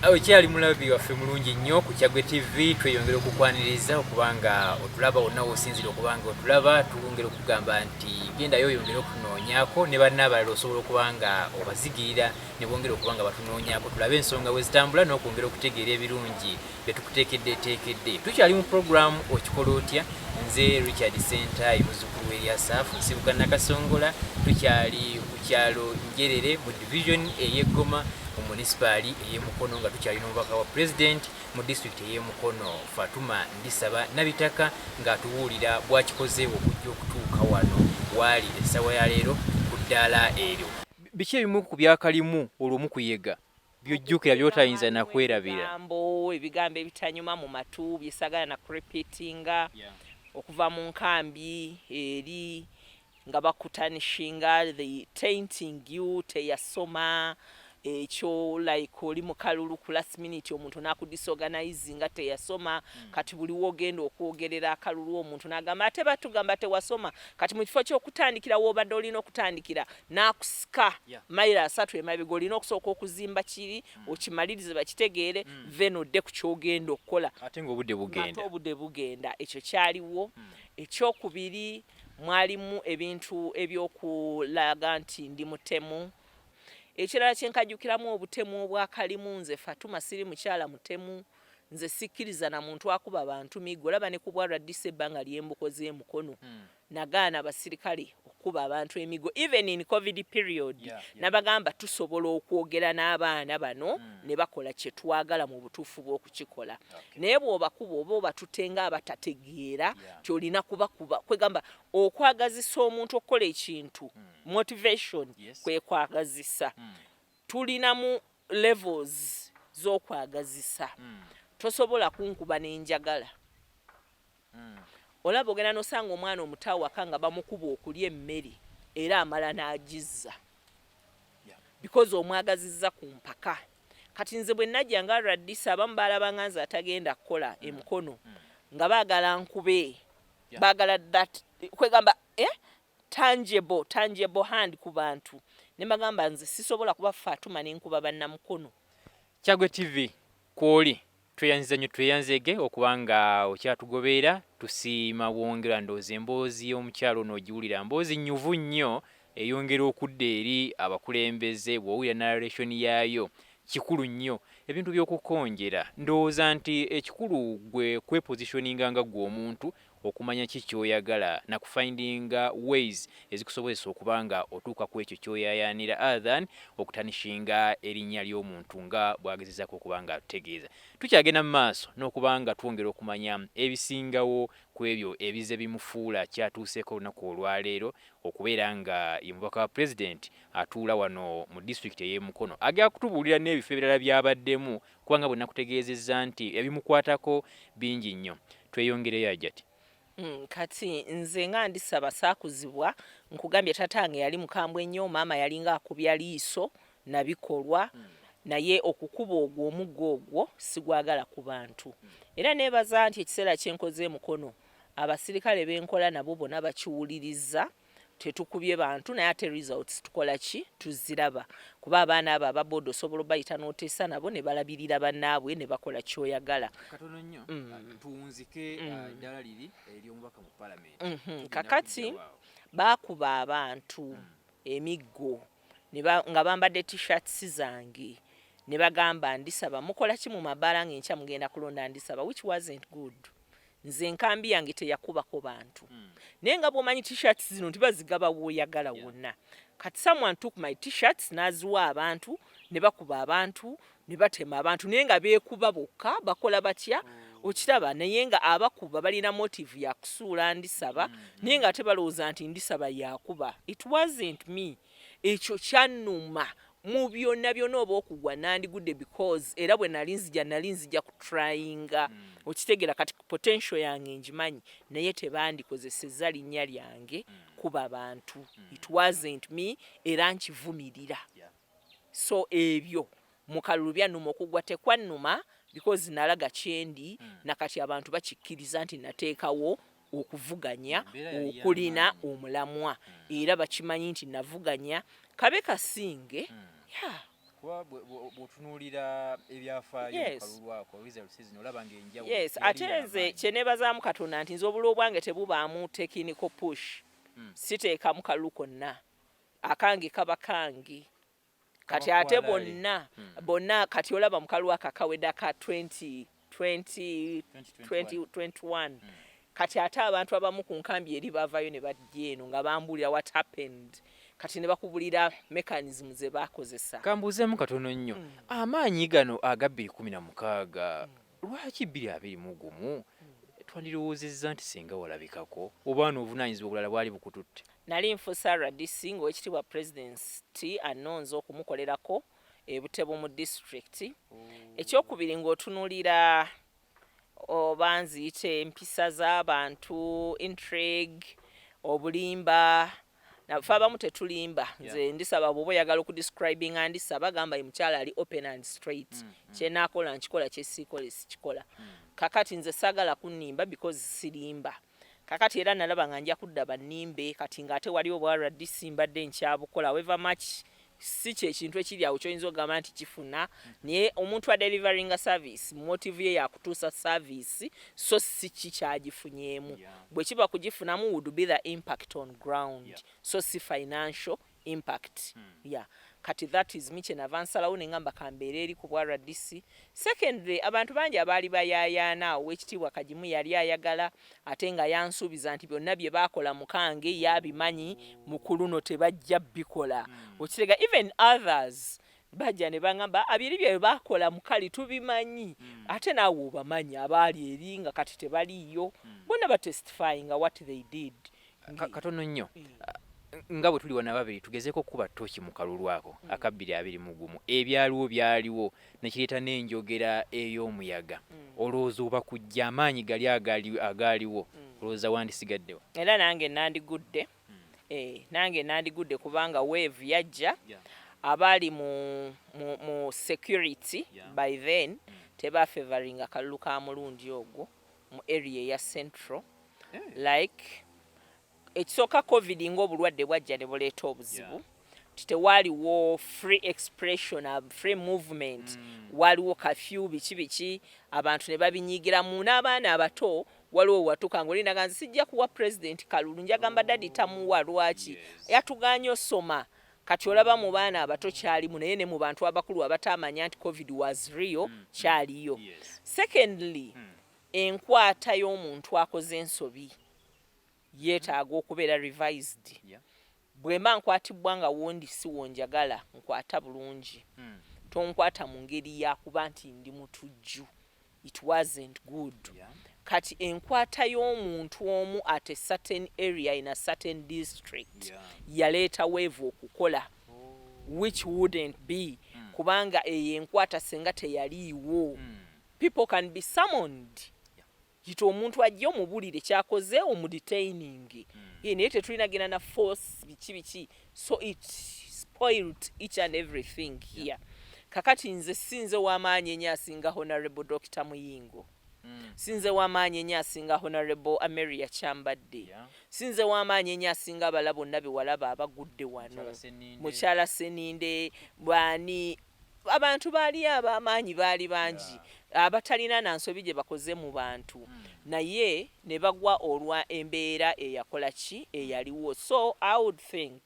Okyali mulabi waffe mulungi nnyo ku Kyaggwe TV tweyongera okukwaniriza okubanga otulaba wonna w'osinzira okubanga otulaba tulongera okugamba nti gendayo oyongera okutunoonyaako ne bannaabalala osobola okubanga obazigirira ne bongera okubanga batunoonyaako tulabe ensonga we zitambula n'okwongera okutegeera ebirungi bye tukuteekedde. Tukyali mu programu Okikola Otya, nze Richard Ssentaayi muzzukulu w'Eryasafu nsibuka Nakasongola, tukyali ku kyalo Njerere mu division ey'Eggoma mu municipali ey'e Mukono nga tukyali n'omubaka wa president mu district ey'e Mukono Fatuma Ndisaba Nabitaka ng'atubuulira bw'akikozeewo okujja okutuuka wano waali essaawa ya leero ku ddaala eryo. Biki ebimu ku byakalimu olwo mukuyega byojjukira by'otayinza nakwerabira? Ebigambo ebitanyuma mu matu byesagala na kurepeatinga okuva mu nkambi eri nga bakutanishinga the tainting you teyasoma ekyo like oli mu kalulu ku last minute omuntu nakudisorganizinga teyasoma kati buli wogenda okwogerera akalulu omuntu nagamba ate batugamba tewasoma kati mu kifo ky'okutandikira wobadde olina okutandikira nakusika mayiro 3 emabega olina okusooka okuzimba kiri okimalirize bakitegeere then odde ku kyogenda okukola ate ng'obudde bugenda ekyo kyaliwo eky'okubiri mwalimu ebintu ebyokulaga nti ndi mutemu. Ekirala kyenkajjukiramu obutemu obwakalimu, nze Fatuma siri mukyala mutemu, nze sikkiriza na muntu akuba abantu migo. Olaba ne ku bwa-RDC ebbanga ly'embuko z'e Mukono nagaana abasirikale okuba abantu emigo even in COVID period. Nabagamba tusobola okwogera n'abaana bano ne bakola kye twagala mu butuufu bw'okukikola. Naye bw'obakuba oba obatutenga abatategeera kyolina kubakuba kwegamba okwagazisa omuntu okukola ekintu motivation kwe kwagazisa. Tulinamu levels z'okwagazisa. Tosobola kunkuba n'enjagala. Olaba ogenda nosanga omwana omutawa akanga bamukuba okulya emmere era amala n'agizza because omwagazizza ku mpaka. Kati nze bwe najja nga RDC abamu balabanga nze atagenda kukola Mukono nga baagala nkube baagala that kwegamba tangible hand ku bantu ne bagamba nze sisobola kuba Fatuma n'enkuba bannamukono. Kyaggwe TV kwoli tweyanzege okubanga okyatugobeera tusiima bwongera ndoozi emboozi y'omukyalo n'ogiwulira mboozi nnyuvu nnyo eyongera okudda eri abakulembeze bw'owulira narration yaayo kikulu nnyo ebintu by'okukonjera ndowooza nti ekikulu gwe kwepositioninga nga gwe omuntu okumanya ki ky'oyagala na kufindinga ways ezikusobozesa okubanga otuuka ku ekyo ky'oyayaanira other than okutanishinga erinnya ly'omuntu nga bw'agezezaako okubanga atutegeeza. Tukyagenda mu maaso n'okubanga twongera okumanya ebisingawo ku ebyo ebize bimufuula kyatuuseeko olunaku olwaleero okubeera nga ye mubaka wa president atuula wano mu district ey'e Mukono agenda kutubuulira n'ebifo ebirala byabaddemu kubanga bwe nakutegeezezza nti ebimukwatako bingi nnyo. Tweyongereyo ajati. Kati nze nga Ndisaba saakuzibwa nkugambye tatange yali mukambwe nnyo maama yalinga akubya liiso nabikolwa naye okukuba ogwo omuggo ogwo sigwagala ku bantu era nebaza nti ekiseera kyenkoze Mukono abasirikale benkola nabo bona bakiwuliriza tetukubye bantu naye ate results tukola ki tuziraba kuba abaana abo ababodo osobola bayita n'oteesa nabo ne balabirira bannaabwe ne bakola kyoyagala. Katono nnyo tuwunzike eddala liri ery'omubaka mu parliament. Kakati baakuba abantu emiggo nga bambadde t-shirts zange ne bagamba Ndisaba mukola ki mu mabaala ng'enkya mugenda kulonda Ndisaba which wasn't good. Nze nkambi yange teyakubako bantu naye nga bw'omanyi t-shirts zino ntibazigaba w'oyagala wonna. Kati someone took my t-shirts n'aziwa abantu ne bakuba abantu ne batema abantu naye nga beekuba bokka bakola batya okiraba naye nga abakuba balina motive ya kusuula Ndisaba naye nga tebalowooza nti Ndisaba yakuba. It wasn't me. Ekyo kyannuma mu byonna oba okugwa nandigudde because era bwe nali nzija kutryinga okitegeera kati potential yange njimanyi naye tebandikozesezza linnya lyange kuba bantu. It wasn't me era nkivumirira. So ebyo mu kalulu byannuma okugwa tekwannuma because nalaga kyendi nakati abantu bakikkiriza nti nateekawo okuvuganya okulina omulamwa era bakimanyi nti navuganya kabe kasinge kuba bw'otunuulira ebyafaayo mu kalulu ako result season olaba ng'enjawulo. Yes, ate nze kye neebazaamu Katonda nti nze obululu bwange tebubaamu technical push. Siteeka mu kalulu konna. Akange kaba kange. Kati ate bonna kati olaba mu kalulu akakawedde ka 2021. Kati ate abantu abamu ku nkambi eri bavayo ne bajja eno nga bambuulira what happened. Kati ne bakubulira mechanism ze bakozesa. Kambuzeemu katono nnyo. Amaanyi gano aga 2016 lwaki 2021 twandirowoozezza nti singa walabikako oba n'obuvunaanyizibwa obulala bwali bukututte. Nali nfuusa RDC ng'owekitiibwa President annonze okumukolerako ebutebo mu district. Ekyokubiri ng'otunuulira oba nziyite empisa z'abantu, intrigue, obulimba. Nafe abamu tetulimba. Nze Ndisaba bw'oba oyagala okudescribinga Ndisaba gamba ye mukyala ali open and straight. Kyenaakola nkikola, kyesiikola sikikola. Kakati nze saagala kunnimba because sirimba. Kakati era nalaba nga nja kudda bannimbe kati ng'ate wali obwa RDC mbadde nkyabukola. However much si kyekintu ekiri awo ky'oyinza okugamba nti kifuna, naye omuntu delivering a service motive ye yakutuusa service so si kikyagifunyeemu. Bwe kiba kugifunamu would be the impact on ground, so si financial impact. Kati that is me kyenava nsalawo ne ngamba kambeera eri ku bwa RDC. Secondly, abantu bangi abaali bayaayaana Oweekitiibwa Kagimu yali ayagala ate nga yansuubiza nti byonna bye baakola mukange yabimanyi mukuluno tebajja bikola. Okitega even others bajja ne bangamba abiri bye baakola mukali tubimanyi ate naawe obamanyi abaali eri nga kati tebaliiyo bonna batestifying what they did. Katono nnyo. Nga bwe tuli wana babiri tugezeeko kuba toki mu kalulu ako aka 2021 ebyaliwo byaliwo ne kireeta n'enjogera ey'omuyaga. Olowooza oba kujja amaanyi gali agaaliwo olowooza wandisigaddewa? Era nange nandigudde. Nange nandigudde kubanga wave yajja abaali mu security by then tebafavoringa akalulu ka mulundi ogwo mu area ya Central like ekisooka COVID ng'obulwadde bwajja ne buleeta obuzibu. Tewaliwo free expression, free movement. Waliwo kafyu biki abantu ne babinyiigiramu n'abaana abato waliwo watuka ng'olinaga nze sijja kuwa president kalulu njagamba dadi tamuwa lwaki yatuganya osoma. Kati olaba mu baana abato kyalimu naye ne mu bantu abakulu abatamanya nti COVID was real kyaliyo. Secondly, enkwata y'omuntu akoze ensobi yeetaaga okubeera revised. Bwemba nkwatibwa nga wondi si wonjagala nkwata bulungi. Tonkwata mu ngeri yakuba nti ndi mutujju. It wasn't good. Kati enkwata y'omuntu omu at a certain area in a certain district yaleeta wave okukola which wouldn't be kubanga eyo enkwata senga teyaliiwo. People can be summoned. Yita omuntu ajja omubulire kyakoze omudetaining. Naye tetulina genda na force biki so it spoiled each and everything here. Kakati nze sinze w'amaanyi ennyo asinga Honorable Dr. Muyingo. Sinze w'amaanyi ennyo asinga Honorable Ameria Kyambadde. Sinze w'amaanyi ennyo asinga abala bonna be walaba abagudde wano. Mukyala Seninde bwani abantu baali ab'amaanyi baali bangi. Abatalina nansobi gye bakoze mu bantu naye ne bagwa olwa embeera eyakola ki eyaliwo. So I would think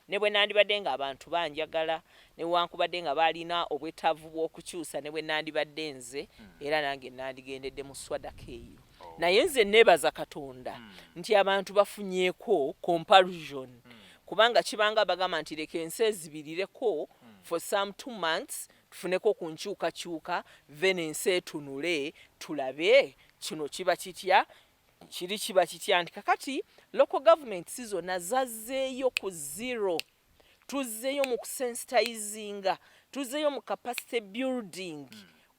ne bwe nandibadde nga abantu banjagala ne wankubadde nga balina obwetaavu bw'okukyusa ne bwe nandibadde nze era nange nandigendedde mu swadaka eyo. Naye nze neebaza Katonda nti abantu bafunyeeko comparison kubanga kibanga bagamba nti leka ensi ezibirireko for some 2 months tufuneko ku nkyukakyuka then ensi etunule tulabe kino kiba kitya kiri kiba kitya. Nti kakati local government zonna zazzeeyo ku zero. Tuzzeeyo mu kusensitizinga, tuzzeeyo mu capacity building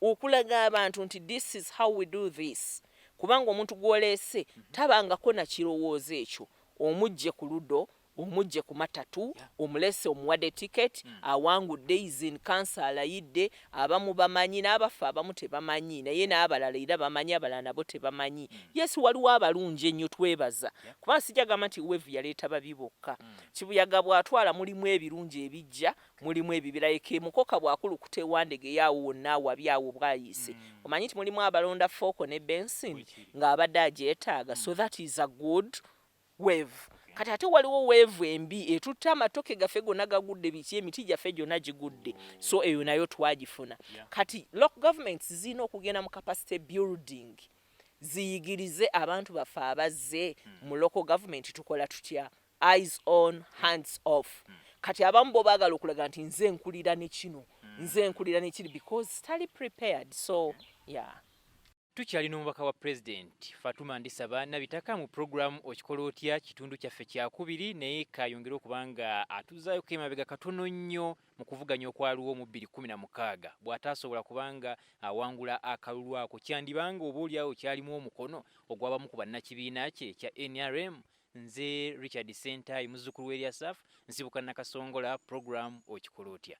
okulaga abantu nti this is how we do this. Kubanga omuntu gw'oleese tabangako na kirowoozo ekyo omujje ku ludo omujje ku matatu omulese omuwadde ticket awangudde izin kansa alayidde abamu bamanyi n'abafa abamu tebamanyi naye n'abalala era bamanyi abalala nabo tebamanyi yes waliwo abalungi ennyo twebaza kuba sijagamba nti weevu yaleeta babi bokka kibuyaga bw'atwala mulimu ebirungi ebijja mulimu ebibirayike mukoka bw'akulukuta ewandege yaawo wonna wabi awo bwayise omanyi nti mulimu abalonda Foko ne Benson ng'abadde agyetaaga so that is a good wave kati ate waliwo wave embi etutta amatoke gaffe gonna gagudde biki emiti gyaffe gyonna gigudde so eyo nayo twagifuna kati local governments zirina okugenda mu capacity building ziyigirize abantu baffe abazze mu local government tukola tutya eyes on hands off kati abamu bo baagala okulaga nti nze nkulira ne kino nze nkulira ne kiri because tali prepared so yeah. Tukyalina omubaka wa President Fatuma Ndisaba Nabitaka mu program Okikola Otya kitundu kyaffe kyakubiri naye kayongera okubanga atuzaayo kemabega katono nnyo mu kuvuganya okwaliwo mu 2016 bw'ataasobola kubanga awangula akalulu ako kyandibanga obaoliawo kyalimu omukono ogwabamu ku bannakibiina kye ekya NRM. Nze Richard Ssentaayi muzzukulu w'Eriasaf nsibuka Nakasongola program Okikola Otya.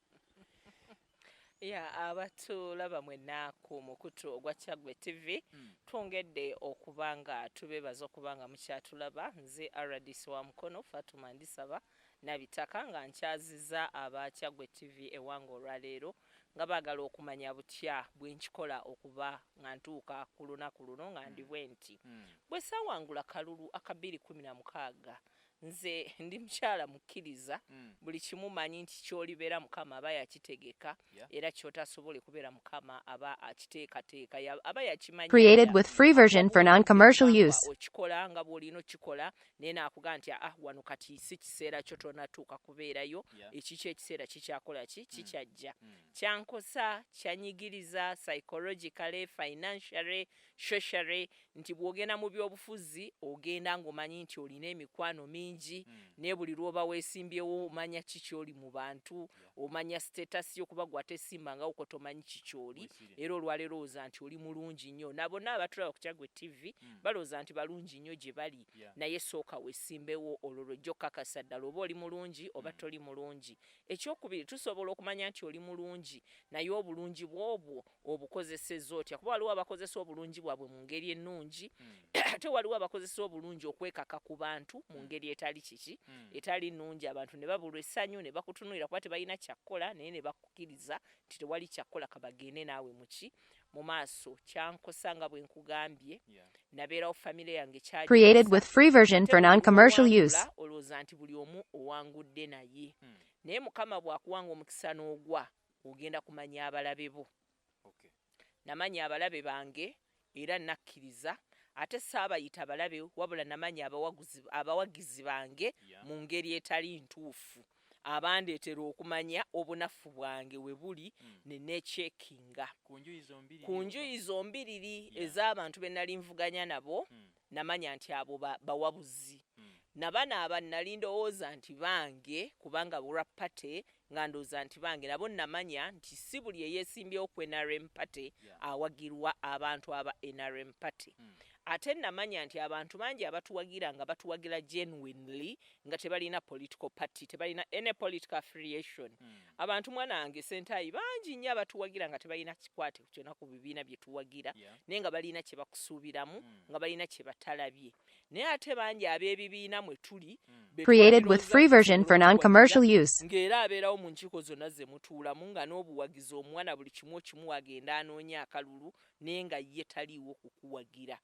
Abatulaba mwenna ku mukutu ogwa Kyaggwe TV twongedde okubanga tubeebaza okubanga mukyatulaba nze RDC wa Mukono Fatuma Ndisaba Nabitaka nga nkyaziza aba Kyaggwe TV ewango olwaleero nga baagala okumanya butya bwenkikola okuba nga ntuuka ku lunaku luno nga ndi bwenti bwe saawangula kalulu aka 2016 nze ndi mukyala mukkiriza buli kimu manyi nti kyolibeera mukama aba yakitegeka era kyotasobole kubeera mukama aba akiteekateeka aba yakimanyi created with free version for non-commercial use okikola nga bw'olina okikola naye naakugamba nti wano kati si kiseera kyo tonatuuka kubeerayo ekikyo ekiseera kikyakola kikyajja kyankosa kyanyigiriza psychologically financially socially nti bw'ogenda mu byobufuzi ogenda ng'omanyi nti olina emikwano mingi naye buli lw'oba weesimbyewo omanya kikyoli mu bantu omanya status yokuba gwatesimbanga uko tomanyi kikyoli era olwaleero olowooza nti oli mulungi nnyo na bonna abatulaba ku Kyaggwe TV balowooza nti balungi nnyo gye bali naye sooka weesimbewo olwo lw'ojja okukakasa ddala oba oli mulungi oba toli mulungi ekyokubiri tusobola okumanya nti oli mulungi naye obulungi bw'obwo obukozesezza otya kuba waliwo abakozesa obulungi bwabwe mu ngeri ennungi ate waliwo abakozesa obulungi okwekaka ku bantu mu ngeri etali kiki etali nnungi abantu ne babulwa essanyu ne bakutunuulira kuba tebalina kyakkola naye ne bakukkiriza nti tewali kyakkola kabagende naawe muki mu maaso kyankosa nga bwe nkugambye nabeerawo famire yange created with free version for non-commercial use olowooza nti buli omu owangudde naye naye mukama bw'akuwanga omukisa n'ogwa ogenda kumanya abalabe bo namanya abalabe bange era nakkiriza ate saabayita abalabe wabula namanya abawagizi bange mu ngeri etali ntuufu abandeetera okumanya obunafu bwange we buli ne neekyekinga ku njuyi zombiriri ez'abantu be nali nvuganya nabo namanya nti abo bawabuzi nabana aba nali ndowooza nti bange kubanga bulwapate nga ndowooza nti bange nabo namanya nti si buli eyeesimbyewo ku NRM party awagirwa abantu aba NRM party ate namanya nti abantu bangi abatuwagira nga batuwagira genuinely nga tebalina political party tebalina any political affiliation abantu mwana wange Ssentaayi bangi nnyo abatuwagira nga tebalina kikwate kyonna ku bibiina bye tuwagira naye nga balina kye bakusuubiramu nga balina kye batalabye naye ate bangi ab'ebibiina mwe tuli created with free version for non-commercial use ng'era abeerawo mu nkiiko zonna ze mutuulamu nga n'obuwagizi omwana buli kimu okimu agenda anoonya akalulu naye nga ye taliiwo kukuwagira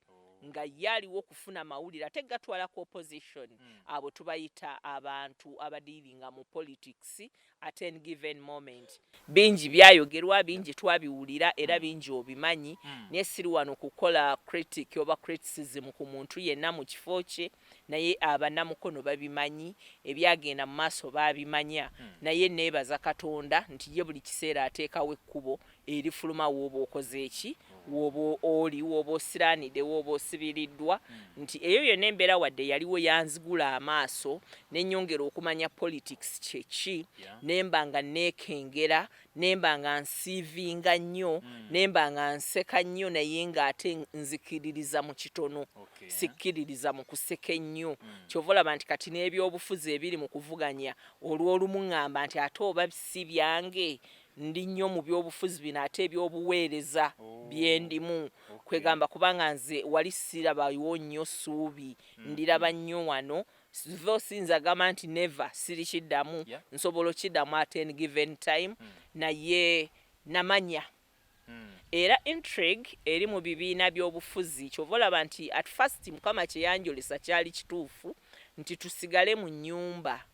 nga ye aliwo okufuna mawulire ate gatwala ku opposition abo tubayita abantu abadiiringa mu politics at any given moment bingi byayogerwa bingi twabiwulira era bingi obimanyi naye siri wano kukola critic oba criticism ku muntu yenna mu kifo kye naye abannamukono babimanyi ebyagenda mu maaso babimanya naye neebaza Katonda nti ye buli kiseera ateekawo ekkubo erifuluma w'oba okoze eki woba osiraanidde woba osibiriddwa nti eyo yonna embeera wadde yaliwo yanzigula amaaso n'ennyongera okumanya politics kyeki nemba nga neekengera nemba nga nsiivinga nnyo nemba nga nseka nnyo naye ng'ate nzikiririza mu kitono sikkiririza mu kuseka ennyo kyova olaba nti kati n'ebyobufuzi ebiri mu kuvuganya olw'olumu ŋŋamba nti ate oba si byange ndi nnyo mu byobufuzi bino ate ebyobuweereza byendimu kwegamba kubanga nze wali sirabawo nnyo ssuubi ndiraba nnyo wano tho sinzagamba nti never siri kiddamu nsobola okiddamu at any given time naye namanya era intrigue eri mu bibiina by'obufuzi kyova olaba nti at first mukama kyeyanjolesa kyali kituufu nti tusigale mu nnyumba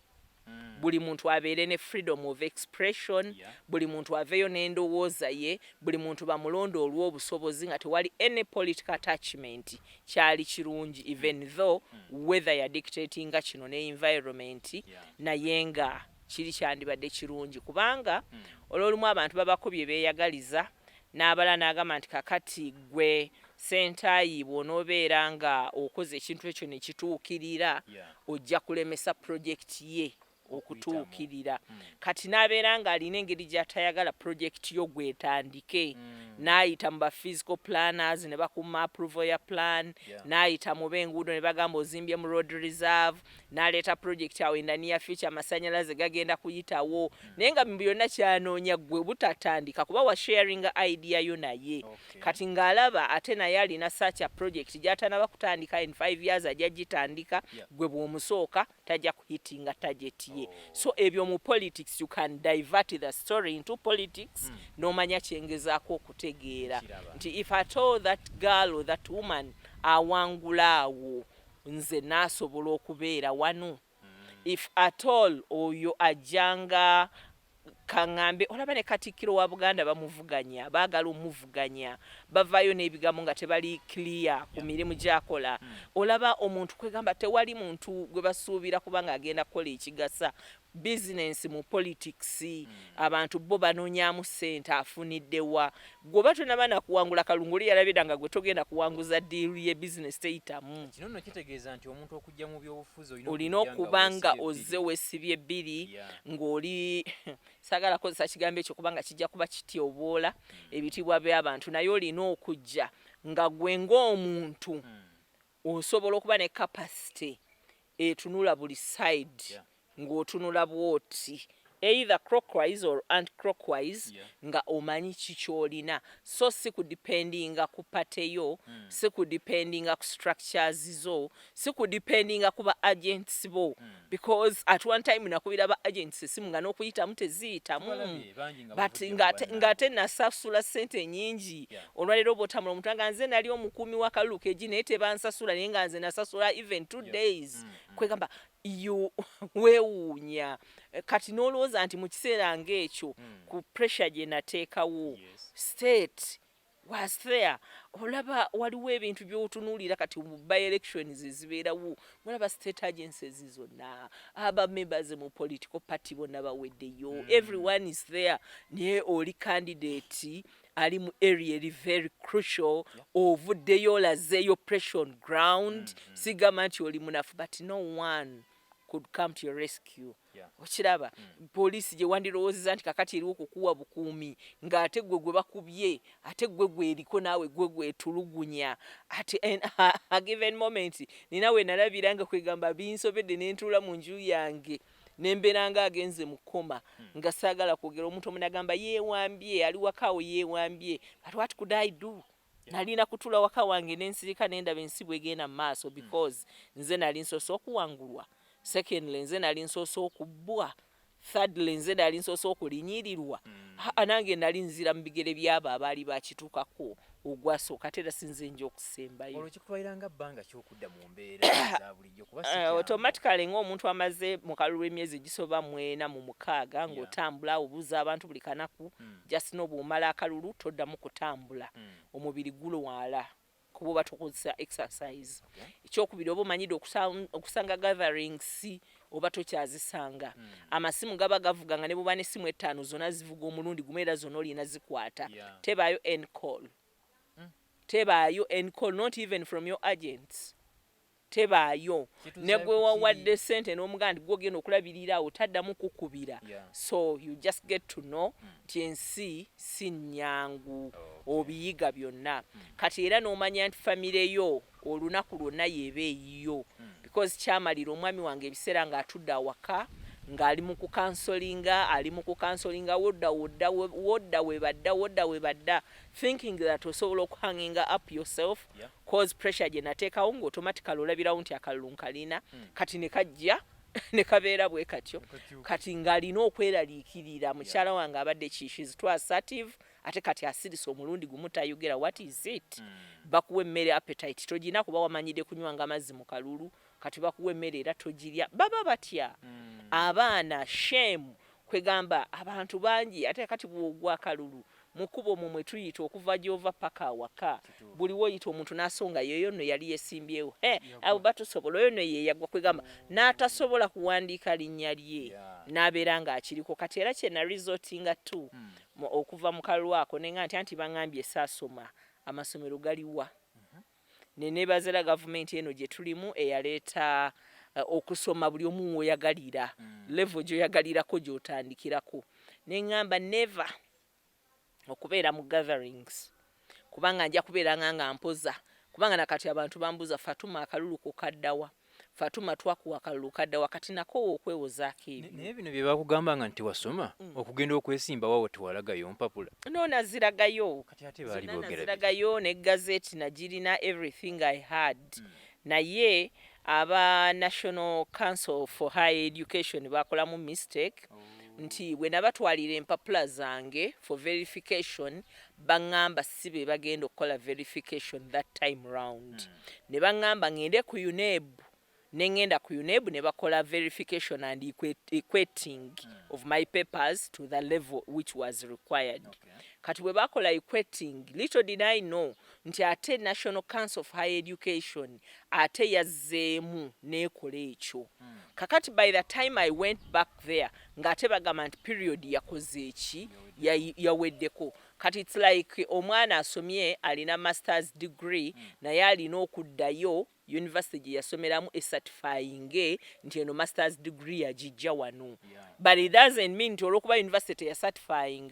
buli muntu abeere ne freedom of expression buli muntu aveeyo n'endowooza ye buli muntu bamulonda olw'obusobozi nga tewali any political attachment kyali kirungi even though weather ya dictatinga kino ne environment naye nga kiri kyandibadde kirungi kubanga olw'olumu abantu babakubye beeyagaliza n'abala n'agamba nti kakati gwe Ssentaayi bw'onoobeera nga okoze ekintu ekyo ne kituukirira ojja kulemesa projekiti ye okutuukirira kati n'abeera ng'alina engeri gy'atayagala projekiti yo gwetandike n'ayita mu ba physical planners ne bakuma approval ya plan n'ayita mu b'enguudo ne bagamba ozimbye mu road reserve n'aleeta projekiti awo in the near future amasannyalaze gagenda kuyitawo naye nga byonna kyanoonya gwe butatandika kuba wa sharing idea yo naye kati ng'alaba ate naye alina sacha projekiti gy'atanaba kutandika in 5 years ajja gitandika gwe bw'omusooka tajja kuhitinga target ye so ebyo mu politics you can divert the story into politics n'omanya kyengezaako okutegeera nti if at all that girl or that woman awangula awo nze naasobola okubeera wano if at all oyo ajjanga kaŋŋambe olaba ne Katikkiro wa Buganda bamuvuganya baagala omuvuganya bavaayo n'ebigambo nga tebali clear ku mirimu gy'akola olaba omuntu kwegamba tewali muntu gwe basuubira kubanga agenda kukola ekigasa business mu politics abantu bo banoonyaamu ssente afuniddewa gwoba tonaba nakuwangula kalunguli yalabira nga gwe togenda kuwanguza diiru ye business teyitamu kino nno kitegeeza nti omuntu okujja mu byobufuzi olina okuba nga ozze weesibye bbiri ng'oli sagala kozesa kigambo ekyo kubanga kijja kuba kityoboola ebitiibwa by'abantu naye olina okujja nga gwe ng'omuntu osobola okuba ne capacity etunula buli side ng'otunula bwoti either clockwise or anti-clockwise nga omanyi kikyolina so si kudependinga ku pateyo si kudependinga ku structures zo si kudependinga ku ba agents bo because at one time nakubira ba agents simu nga n'okuyitamu teziyitamu but ngate nasasula ssente nyingi olwaleero bw'otambula omuntu nga nze nali omukuumi wa kalulu keegi naye tebansasula naye nga nze nasasula even 2 days kwegamba weewuunya kati n'olowooza nti mu kiseera ng'ekyo ku pressure gye nateekawo state was there olaba waliwo ebintu by'otunuulira kati mu by-elections ezibeerawo mulaba state agencies zonna aba members mu political party bonna baweddeyo everyone is there naye oli candidate ali mu area eri very crucial ovuddeyo olazeeyo pressure on ground sigamba nti oli munafu but no one could come to your rescue okiraba poliisi gye wandirowoozeza nti kakati eriwo okukuwa bukuumi ng'ate gwe bakubye ate gwe eriko naawe gwe etulugunya ate a given moment nina we nalabira nga kwegamba binsobedde n'entuula mu nju yange nembeera nga agenze mu koma nga saagala kwogera omuntu omu nagamba yeewambye ali wakaawo yeewambye but what could I do nalina kutula waka wange n'ensirika n'endaba ensi bwegenda mu maaso because nze nali nsoose okuwangulwa secondly nze nali nsoose okubbwa thirdly nze nali nsoose okulinyirirwa nange nali nzira mu bigere by'abo abaali bakituukako ogwasooka ate era sinze nja okusembayo olwo kikutwaliranga bbanga ky'okudda mu mbeera za bulijjo kuba automatically ng'omuntu amaze mu kalulu emyezi gisoba 4 mu 6 ng'otambula obuuza abantu buli kanaku just n'obw'omala akalulu toddamu kutambula omubiri gulwala kuba oba tokozesa exercise ekyokubiri oba omanyidde okusanga gatherings oba tokyazisanga amasimu gaba gavuga nga ne buba n'essimu 5 zonna zivuga omulundi gumu era zonna olina zikwata tebaayo end call tebaayo, and call not even from your agents. Tebaayo ne gwe wawadde ssente n'omugamba nti gwogenda okulabirira awo taddamu kukubira. So you just get to know nti ensi si nnyangu obiyiga byonna. Kati era n'omanya nti famire yo olunaku lwonna yeeba eyiyo, because kyamalira omwami wange ebiseera ng'atudde awaka ng'ali mu kukansolinga wodda webadda thinking that osobola okuhanginga up yourself cause pressure gye nateekawo ng'automatically olabirawo nti akalulu nkalina kati ne kajja ne kabeera bwe katyo kati ng'alina okweraliikirira mukyala wange abadde she's too assertive ate kati asirisa omulundi gumu tayogera what is it bakuwa emmere appetite togina kuba wamanyide kunywanga amazzi mu kalulu kati bakuwa emmere era togirya baba batya abaana shame kwegamba abantu bangi ate kati bw'ogwa akalulu mukubo mwe tuyita okuva gy'ova paka awaka buli woyita omuntu n'asonga yoyo no yali yesimbyewo abo batusobola oyo no ye yagwa kwegamba n'atasobola kuwandiika linnya lye n'abeera ng'akiriko kati era kye na resortinga tu okuva mu kalulu ako nenga nti baŋŋambye saasoma amasomero galiwa neneebazira gavumenti eno gye tulimu eyaleeta okusoma buli omu weyagalira level gy'oyagalirako gy'otandikirako neŋŋamba never okubeera mu gatherings kubanga nja kubeera nga mpoza kubanga nakati abantu bambuza Fatuma akalulu kukaddawa Fatuma twakuwa akalulu kaddawa kati nako okwewozaako ebyo naye bino bye bakugambanga nti wasoma okugenda okwesimba wawo tewalagayo mpapula no naziragayo kati ate baali boogera naziragayo ne gazeti nagirina everything I had naye aba National Council for Higher Education bakolamu mistake nti bwe nabatwalira empapula zange for verification baŋŋamba si be bagenda okukola verification that time round ne baŋŋamba ngende ku UNEB nengenda ku UNEB ne bakola verification and equating of my papers to the level which was required. Kati bwe bakola equating, little did I know nti ate National Council of Higher Education ate yazzeemu n'ekola ekyo. Kakati by the time I went back there ng'ate bagamba nti period yakoze eki yaweddeko. Kati it's like omwana asomye alina master's degree naye alina okuddayo university gye yasomeramu certifying nti eno master's degree yagijja wano. But it doesn't mean nti olwokuba university ya certifying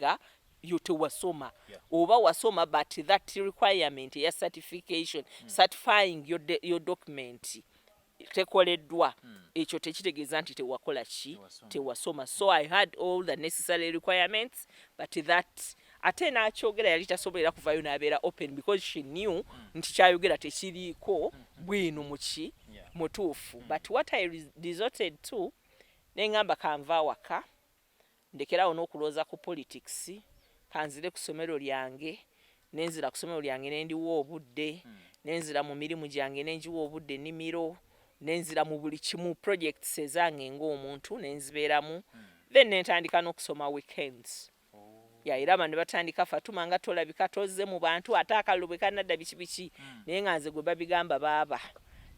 you tewasoma oba wasoma but that requirement ya certification certifying your document tekoleddwa ekyo tekitegeeza nti tewakola ki tewasoma. So I had all the necessary requirements but that ate n'akyogera yali tasobolera kuvayo n'abeera open because she knew nti kyayogera tekiriiko bwino muki mutuufu. But what I resorted to neŋŋamba kanva awaka ndekerawo n'okulooza ku politics kanzire ku ssomero lyange nenzira ku ssomero lyange nendiwa obudde nenzira mu mirimu gyange nenjiwa obudde nnimiro nenzira mu buli kimu projects ezange ng'omuntu nenzibeeramu then nentandika n'okusoma weekends. Era abantu batandika Fatuma nga tolabika tozze mu bantu ate akalulu bwe kanadda biki naye nga nze gwe babigamba baaba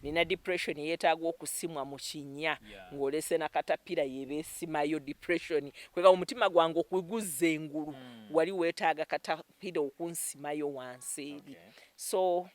nina depression yeetaaga okusimwa mu kinnya ng'olese na katapira yebeesimayo depression kwega omutima gwange okuguzza engulu wali weetaaga katapira okunsimayo wansi eri. So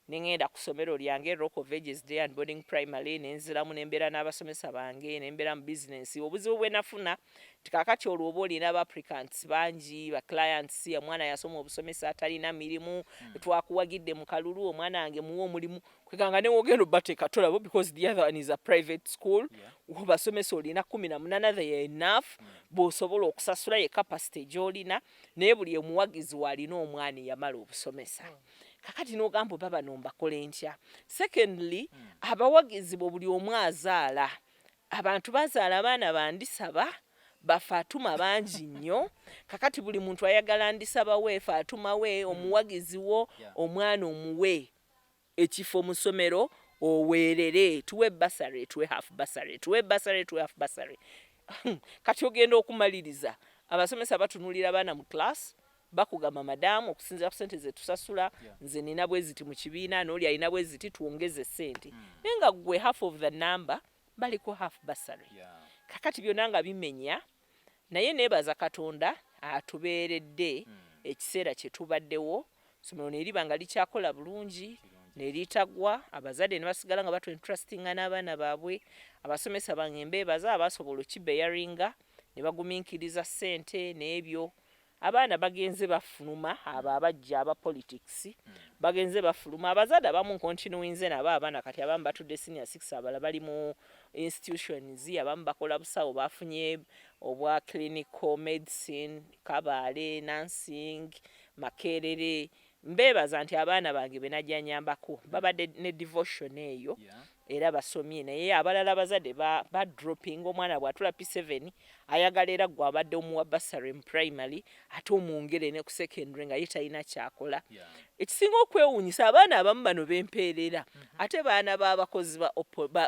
nengenda ku ssomero lyange Rock of Ages Day and Boarding Primary nenziramu nembeera n'abasomesa bange nembeera mu business. Obuzibu bwe nafuna tikakati olwo oba olina aba applicants bangi ba clients omwana yasoma obusomesa atalina mirimu twakuwagidde mu kalulu omwana wange muwe omulimu kweganga ne wogendo bateeka tolabo because the other one is a private school basomesa olina 18 they are enough bw'osobola okusasula ye capacity gy'olina naye buli omuwagizi walina omwana yamala obusomesa. Kakati n'ogamba baba nombakole ntya. Secondly abawagizi buli omu azaala abantu bazaala abaana bandisaba ba Fatuma bangi nnyo. Kakati buli muntu ayagala Ndisaba we Fatuma we omuwagizi wo omwana omuwe ekifo mu ssomero oweerere tuwe basare tuwe half basare tuwe basare tuwe half basare. Kati ogenda okumaliriza abasomesa batunulira abaana mu class bakugamba madamu okusinzira ku ssente ze tusasula nze nina bweziti mu kibiina n'oli alina bweziti tuwongeze ssente naye nga gwe half of the number baliko half basare. Kakati byonna nga bimenya naye neebaza Katonda atubeeredde ekiseera kye tubaddewo somero ne liba nga likyakola bulungi ne litagwa abazadde ne basigala nga batu interestinga n'abaana baabwe abasomesa bange mbeebaza abasobola okkibeyaringa ne bagumiikiriza ssente n'ebyo abaana bagenze bafuluma abo abajja aba politics bagenze bafuluma abazadde abamu nkontinuinze nabo abaana kati abamu batudde senior 6 abala bali mu institutions abamu bakola busawo bafunye obwa clinical medicine Kabale nursing Makerere mbeebaza nti abaana bange benajja nyambako babadde ne devotion eyo era basomye naye abalala bazadde ba dropping omwana bw'atula P7 ayagala era gwe abadde omuwa basari mu primary ate omwongere ne ku secondary nga ye talina kyakola ekisinga okwewuunyisa abaana abamu bano bempeerera ate baana b'abakozi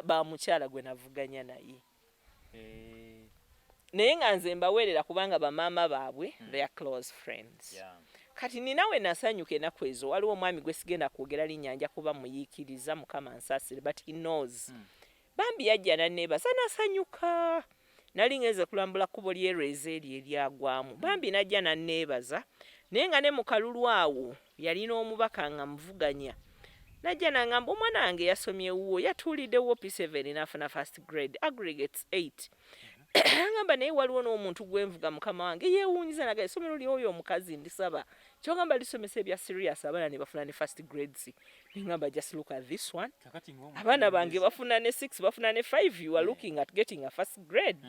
ba mukyala gwe navuganya naye naye nga nze mbaweerera kubanga bamaama baabwe they are close friends kati ninawe nasanyuka ennaku ezo waliwo omwami gwe sigenda kwogera linnya kuba muyiikiriza mukama nsaasire but he knows bambi yajja nanneebasa nasanyuka nali ngeze kulambula kkubo lyerweza eri eryagwamu bambi najja nanneebaza naye nga ne mu kalulu awo yalina omubaka nga muvuganya najja nangamba omwana wange yasomyewuwo yatuuliddewo P7 n'afuna first grade aggregates 8 ngamba naye waliwo n'omuntu gwenvuga mukama wange yeewuunyiza naga essomero lyoyo omukazi Ndisaba kyongamba lisomesa ebya serious abaana ne bafuna ne first grades ngamba just look at this one abaana bange bafuna ne 6 bafuna ne 5 you are looking at getting a first grade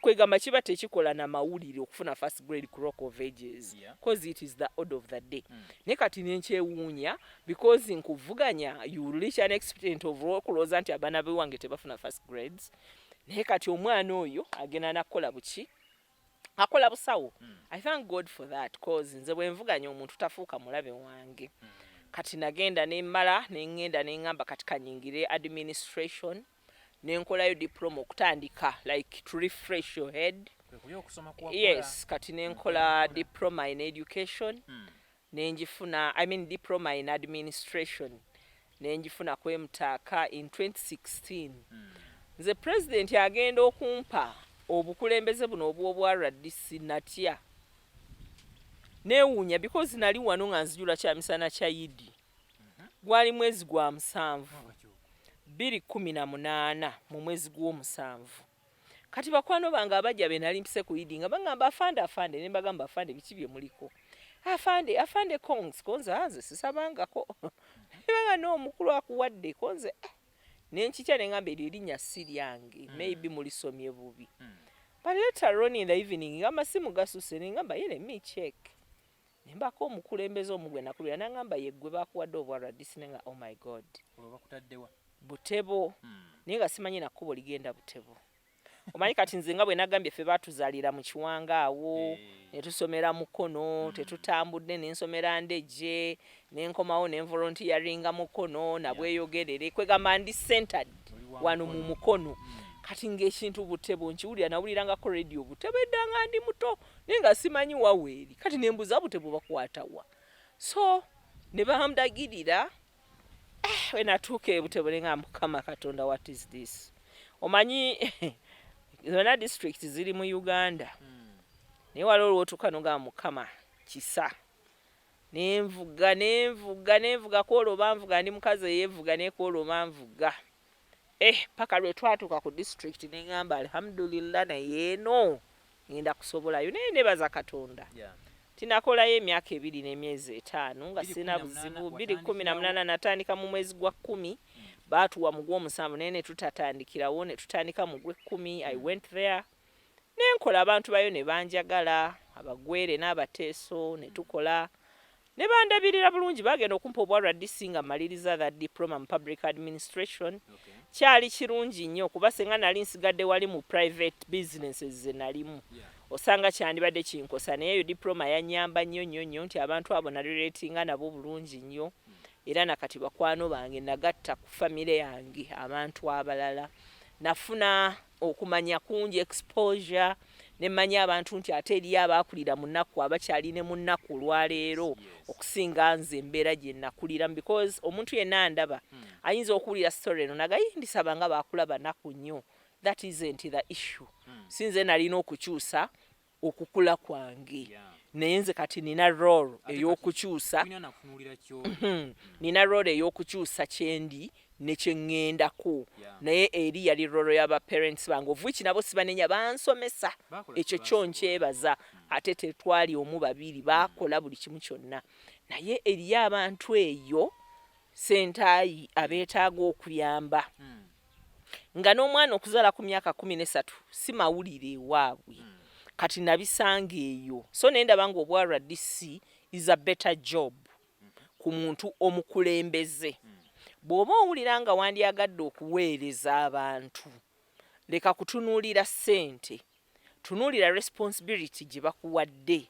kwegamba kiba tekikola na mawulire okufuna first grade ku Rock of Ages because it is the order of the day ne kati nenkyewuunya because nkuvuganya you reach an extent of okuloza nti abaana bewange tebafuna first grades naye kati omwana oyo agenda nakola buki akola busawo I thank God for that cause nze bwe nvuganya omuntu tafuuka mulabe wange kati nagenda nemmala nengenda nengamba kati kanyingire administration nenkolayo diploma okutandika like to refresh your head yes kati nenkola diploma in education nenjifuna I mean diploma in administration nenjifuna kwemutaaka in 2016 nze president agenda okumpa obukulembeze buno obw'RDC natya neewuunya because nali wano nga nzijula kya misana kya Yidi gwali mwezi gwa 7 2018 mu mwezi gw'omusanvu kati bakwano bange abajja be nali mpise ku Yidi nga bangamba afande ne mbagamba afande biki bye muliko afande konze hanze sisabangako ebanga n'omukulu akuwadde konze nenkitya nengamba eryo erinnya si lyange maybe mulisomye bubi but later on in the evening ngamba simu gasuse nengamba let me check nembako omukulembeze omugwe nakulira nangamba yeggwe bakuwadde obw'RDC nenga oh my god bakutaddewa Butebo naye nga simanyi nakkubo ligenda Butebo omanyi kati nze nga bwe nagambye ffe baatuzaalira mu kiwanga awo ne tusomera Mukono tetutambudde n'ensomera Ndejje n'enkomawo n'envolontiyaringa Mukono nabweyogerere kwegamba ndi centered wano mu Mukono kati ng'ekintu Butebo nkiwulira nawulirangako radio Butebo eddanga ndi muto naye nga simanyi waweeri kati nembuza Butebo bakwatawa so ne bamdagirira we natuuka e Butebo nenga Mukama Katonda what is this omanyi zona district ziri mu Uganda naye waliwo olwotuuka noga Mukama kisa nenvuga kwolwoba nvuga ndi mukazi eyeevuga nekwolwoba nvuga paka lwe twatuuka ku district nengamba alhamdulillah naye eno ngenda kusobolayo naye nebaza Katonda tinakolayo emyaka 2 n'emyezi 5 nga sina buzibu 2018 natandika mu mwezi gwa 10 baatuwa mu gw'omusanvu naye ne tutatandikirawo ne tutandika mu gwe10 I went there nenkola abantu bayo ne banjagala abagwere n'abateeso ne tukola ne bandabirira bulungi bagenda okumpa obw'RDC nga maliriza that diploma in public administration kyali kirungi nnyo kuba senga nali nsigadde wali mu private businesses ze nalimu osanga kyandibadde kinkosa naye eyo diploma yanyamba nnyo nti abantu abo nalireetinga nabo bulungi nnyo era nakati bakwano bange nagatta ku famire yange abantu abalala nafuna okumanya kungi exposure nemanya abantu nti ate eri abakulira mu nnaku abakyaline mu nnaku olwaleero okusinga nze embeera gye nakulira because omuntu yenna ndaba ayinza okuwulira story eno naga Ndisaba nga bakulaba nnaku nnyo that isn't the issue sinze nalina okukyusa okukula kwange naye nze kati nina role ey'okukyusa nina role ey'okukyusa kyendi ne kyeŋŋendako naye eri yali role y'aba parents bange of which nabo sibanenya bansomesa ekyo kyo nkyebaza ate tetwali omu babiri bakola buli kimu kyonna naye eri abantu eyo Ssentaayi abeetaaga okuyamba nga n'omwana okuzaala ku myaka 13 si mawulire ewaabwe kati nabisanga eyo so nendaba nga obwa-RDC is a better job ku muntu omukulembeze bw'oba owulira nga wandyagadde okuweereza abantu leka kutunuulira ssente tunuulira responsibility gye bakuwadde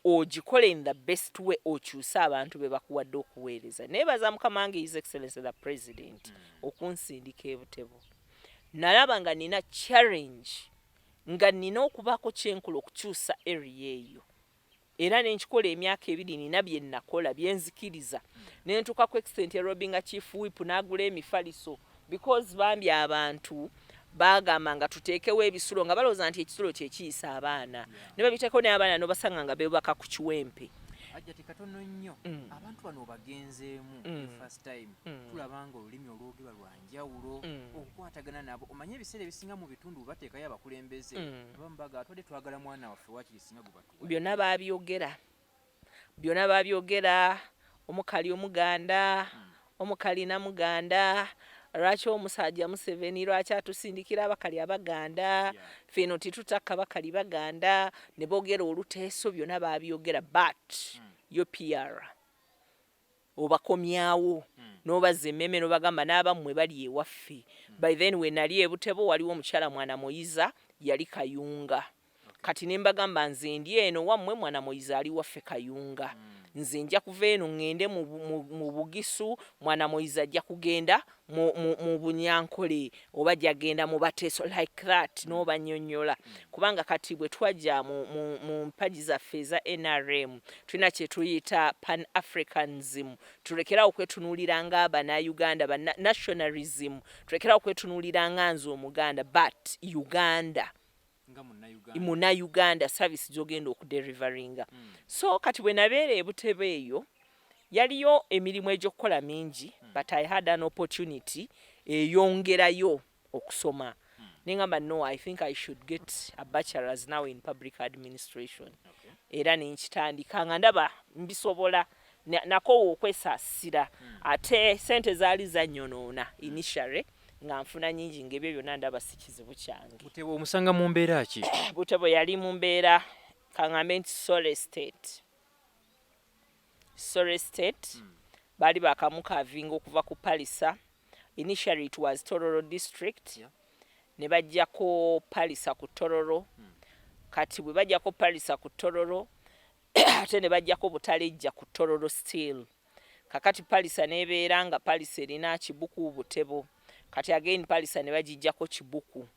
ogikole in the best way okyuse abantu be bakuwadde okuweereza neebaza mukama wange his excellency the president okunsindika ebutebo nalaba nga nina challenge nga nina okubaako kyenkola okukyusa area eyo era nenkikola emyaka 2 nina bye nakola byenzikiriza nentuuka ku extent ya robinga chief whip n'agula emifaliso because bambi abantu bagamba nga tuteekewo ebisulo nga balowooza nti ekisulo kye kiyisa abaana ne babiteeko n'abaana n'obasanga nga beebaka ku kiwempe ajjati katono nnyo abantu bano bagenzeemu first time tulaba nga olulimi olwogerwa lwa njawulo okukwatagana nabo omanye ebiseera ebisinga mu bitundu bateekayo abakulembeze abamu baga atwadde twagala mwana waffe wakirisinga gubatuwa byonna baabyogera omukali omuganda omukali namuganda lwaki omusajja Museveni lwaki atusindikira abakali abaganda feno titutakka bakali baganda ne boogera oluteeso byonna baabyogera but yo PR obakomyawo n'obazza emmeme n'obagamba n'abammwe bali ewaffe by then we nali ebutebo waliwo omukyala mwana Moyiza yali Kayunga kati ne mbagamba nze ndi eno wammwe mwana Moyiza ali waffe Kayunga nze nja kuva eno ŋŋende mu Bugisu mwana Moyiza ajja kugenda mu Bunyankole oba jagenda mu Bateeso like that n'obanyonnyola kubanga kati bwe twajja mu mpaji zaffe eza NRM tulina kye tuyita pan-Africanism tulekera okwetunuulira nga Abana-Uganda nationalism tulekera okwetunuulira nga nze Omuganda but Uganda Muna-Uganda service gy'ogenda okudeliveringa so kati bwe nabeera ebutebe eyo yaliyo emirimu egy'okukola mingi but I had an opportunity eyongerayo okusoma nengamba no I think I should get a bachelor's now in public administration era nenkitandika nga ndaba mbisobola nakoowa okwesaasira ate sente zaali zannyonoona initially nga nfuna nyingi ng'ebyo byonna ndaba si kizibu kyange. Butebo omusanga mu mbeera ki? Butebo yali mu mbeera kaŋŋambe nti Sole State baali bakamukavinga okuva ku Palisa. Initially it was Tororo district ne bajjako Palisa ku Tororo kati bwe bajjako Palisa ku Tororo ate ne bajjako Butalejja ku Tororo still kakati Palisa nebeera nga Palisa erina Kibuku Butebo kati again Palisa ne bagijjako Kibuku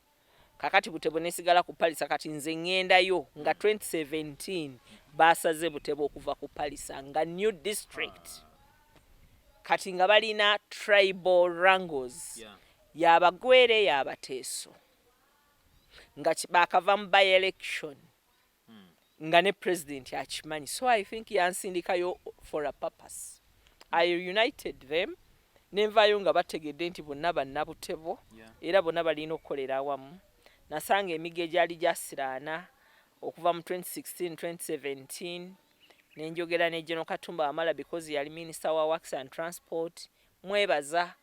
kakati Butebo nesigala ku Palisa kati nze ŋŋendayo nga 2017 basaze Butebo okuva ku Palisa nga new district kati nga balina tribal wrangles y'Abagwere y'Abateeso nga bakava mu by election nga ne president akimanyi so I think yansindikayo for a purpose. I united them nenvayo nga bategedde nti bonna bannabutebo era bonna balina okukolera awamu nasanga emige gyali gyasiraana okuva mu 2016 2017 nenjogera ne General Katumba Wamala because yali minister wa works and transport mwebaza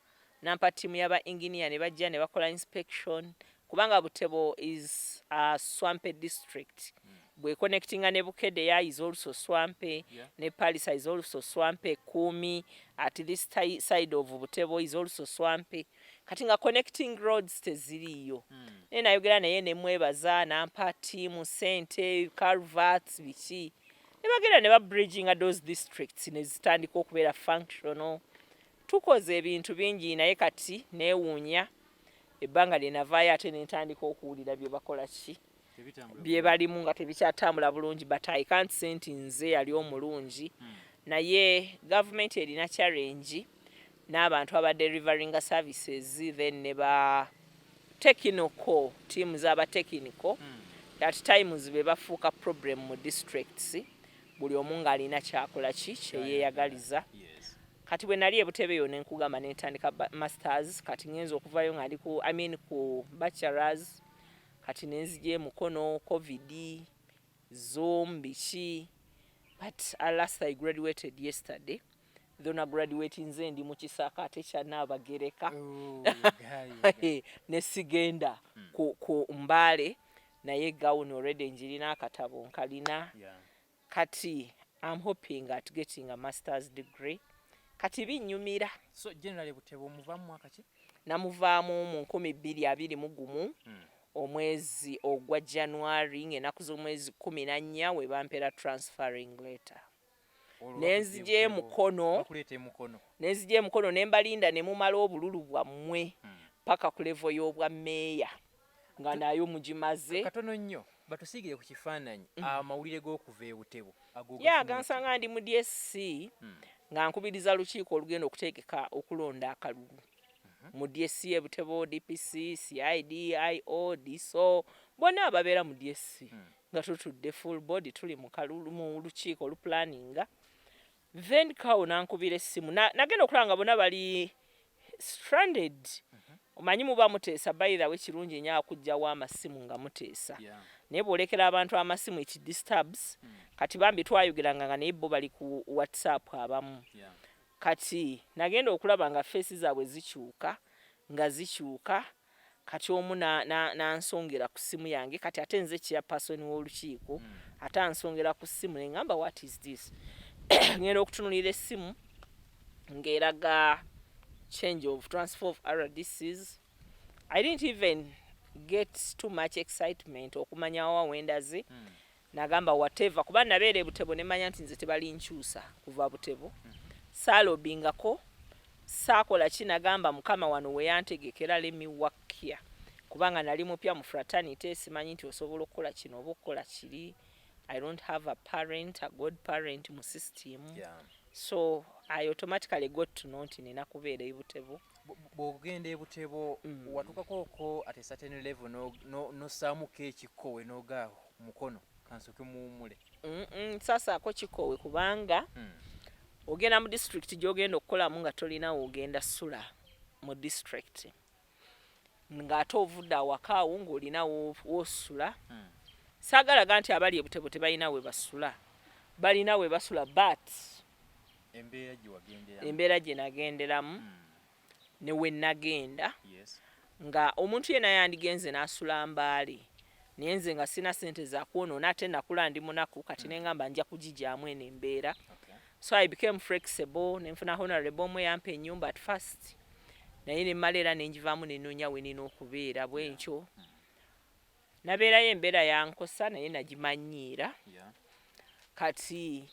nampa timu yaba engineer ne bajja ne bakola inspection kubanga Butebo is a swampy district bwe connecting ne Bukedde ya is also swampy ne Palisa is also swampy Kumi at this side of Butebo is also swampy kati nga connecting roads teziriyo nayogera naye ne mwebaza nampa timu sente culverts biki ne bagenda ne ba bridging those districts ne zitandika okubeera functional tukoze ebintu bingi naye kati neewuunya ebbanga lyenavaayo ate nentandika okuwulira bye bakola ki bye balimu nga tebikyatambula bulungi but I can't say nti nze yali omulungi naye government erina challenge n'abantu aba delivering services then ne ba technical teams aba technical at times be bafuuka problem mu districts buli omu ng'alina kyakola ki kyeyeeyagaliza. Kati bwe nali ebutebe yo ne nkugamba ne ntandika masters, kati ngenza okuvayo nga ndi ku bachelors, kati ne nzija Mukono, covid, Zoom, biki. But at last I graduated yesterday. Though I graduated nze ndi mu kisaakaate kya Nnaabagereka. Ne sigenda ku Mbale naye gawuni already njirina akatabo nkalina. Kati I'm hoping at getting a master's degree. Kati binnyumira. So generally butebo muvaamu mwaka ki? Namuvaamu mu 2021 omwezi ogwa January ng'ennaku z'omwezi 14 we bampera transferring letter. Nenzije Mukono ne mbalinda ne mumala obululu bwammwe paka ku level y'obwa meeya nga nayo mugimaze. Katono nnyo batusiigire ku kifaananyi amawulire g'okuva e Butebo gansanga ndi mu DSC nga nkubiriza lukiiko olugenda okuteekeka okulonda akalulu mu DSC e Butebo, DPC, CID, IO, DSO bonna ababeera mu DSC nga tutudde full body tuli mu kalulu mu lukiiko oluplaninga. Then kawo nankubira essimu nagenda okulanga bonna bali stranded. Omanyi muba muteesa by the way kirungi nnyo akujjawo amasimu nga muteesa. Naye bw'olekera abantu amasimu it disturbs. Kati bambi twayogeranga nga naye bo bali ku WhatsApp abamu. Kati nagenda okulaba nga face zaabwe zikyuka kati omu nansongera ku simu yange kati ate nze chairperson w'olukiiko ate ansongera ku simu ne ngamba what is this? Ngenda okutunulira essimu ng'eraga change of transfer of RDCs. I didn't even get too much excitement okumanya wa wendaze. Nagamba whatever kuba nabeera Butebo ne manya nti nze tebali nkyusa kuva Butebo. Saalobingako saakola ki nagamba mukama wano we yantegekera let me work here. Kubanga nali mupya mu fraternity simanyi nti osobola okukola kino oba okukola kiri. I don't have a parent, a good parent mu system. So I automatically got to know nti nina kubeera e Butebo. Bw'ogenda e Butebo watukako ko at a certain level n'ossaamuko ekikowe n'ogaawo Mukono kansoke muwummule. Sasa ako kikowe kubanga ogenda mu district gy'ogenda okukolamu nga tolina wogenda sula mu district. Ng'ate ovudde awaka awo ng'olina wosula. Saagalaga nti abali e Butebo tebalina we basula. Balina we basula but embeera gye nagenderamu ne we nagenda nga omuntu yenna yandigenze n'asula Mbale naye nze nga sina ssente za kwonoona ate nakula ndi munaku kati ne ngamba nja kugijjaamu eno embeera. So I became flexible ne nfuna honorable omwe yampa ennyumba at first naye ne mmala era ne njivaamu ne nnoonya we nina okubeera bw'enkyo. Nabeerayo embeera yankosa naye nagimanyiira. Kati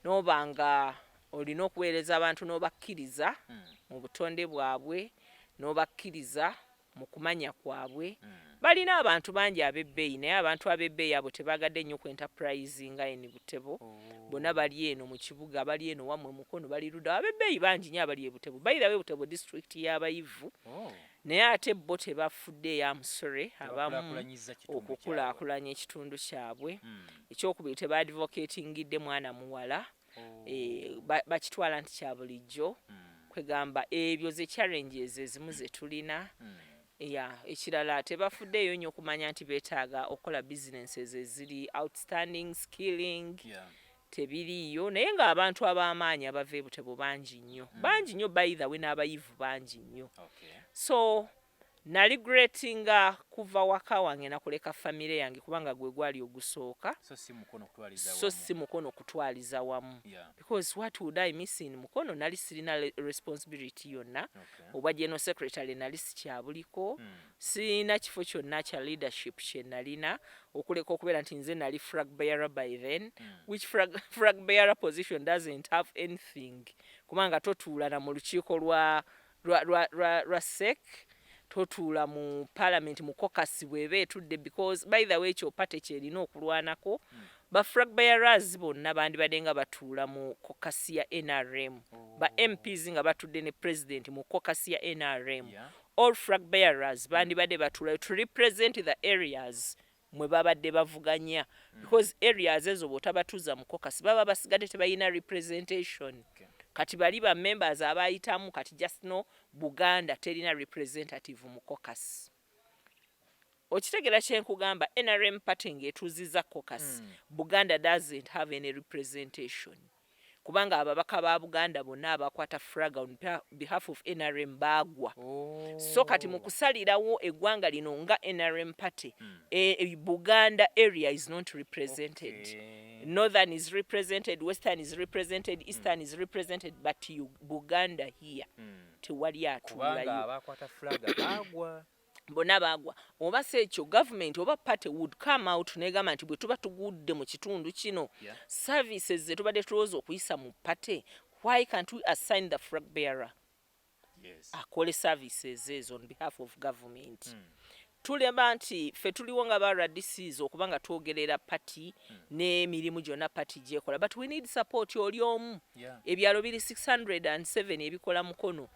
n'oba nga olina okuweereza abantu n'obakkiriza mu butonde bwabwe n'obakkiriza mu kumanya kwabwe. Balina abantu bangi ab'ebbeeyi naye abantu ab'ebbeeyi abo tebaagadde nnyo ku enterprise nga eni Butebo. Bonna bali eno mu kibuga bali eno wammwe Mukono bali ludda ab'ebbeeyi bangi nnyo abali e Butebo. By the way Butebo district y'abayivu naye ate bo tebafudde eyamusore abamu okukulaakulanya ekitundu kyabwe. Ekyokubiri tebaadvocatingidde mwana muwala bakitwala nti kya bulijjo kwegamba ebyo ze challenges ezimu ze tulina. Ekirala tebafuddeeyo nnyo okumanya nti beetaaga okukola businesses eziri outstanding skilling tebiriiyo naye ng'abantu ab'amaanyi abava e Butebo bangi nnyo by the way n'abayivu bangi nnyo. So nali greatinga kuva waka wange nakuleka famire yange kubanga gwe gwali ogusooka so si Mukono kutwaliza wamu because what would I miss in Mukono nali sirina responsibility yonna. Obwa general secretary nali sikyabuliko sirina kifo kyonna kya leadership kye nalina okuleka okubeera nti nze nali flag bearer by then which flag bearer position doesn't have anything kubanga totuula na mu lukiiko lwa SEC totuula mu parliament mu caucus bw'eba etudde because by the way ekyo pate kyerina okulwanako ba flag bearers bonna bandibadde nga batuula mu caucus ya NRM ba MPs nga batudde ne president mu caucus ya NRM all flag bearers bandibadde batuula to represent the areas mwe babadde bavuganya because areas ezo bw'otabatuuza mu caucus baba basigadde tebalina representation. Kati bali ba members abayitamu kati just no Buganda terina representative mu caucus. Okitegera kyenkugamba NRM party ng'etuuziza caucus Buganda doesn't have any representation. Kubanga ababaka ba Buganda bonna abakwata flag on behalf of NRM bagwa. So kati mu kusalirawo eggwanga lino nga NRM party Buganda area is not represented. Northern is represented, Western is represented, Eastern is represented, but you Buganda here tewali atuulayo. Kubanga abakwata flag bagwa. Bonna bagwa. Oba se ekyo government oba party would come out negamba nti bwe tuba tugudde mu kitundu kino services ze tubadde tulowooza okuyisa mu party, why can't we assign the flag bearer akole services ezo on behalf of government? Tuleba nti ffe tuliwo nga ba RDCs okubanga twogerera party n'emirimu gyonna party gyekola, but we need support oli omu. Ebyalo biri 607 ebikola Mukono.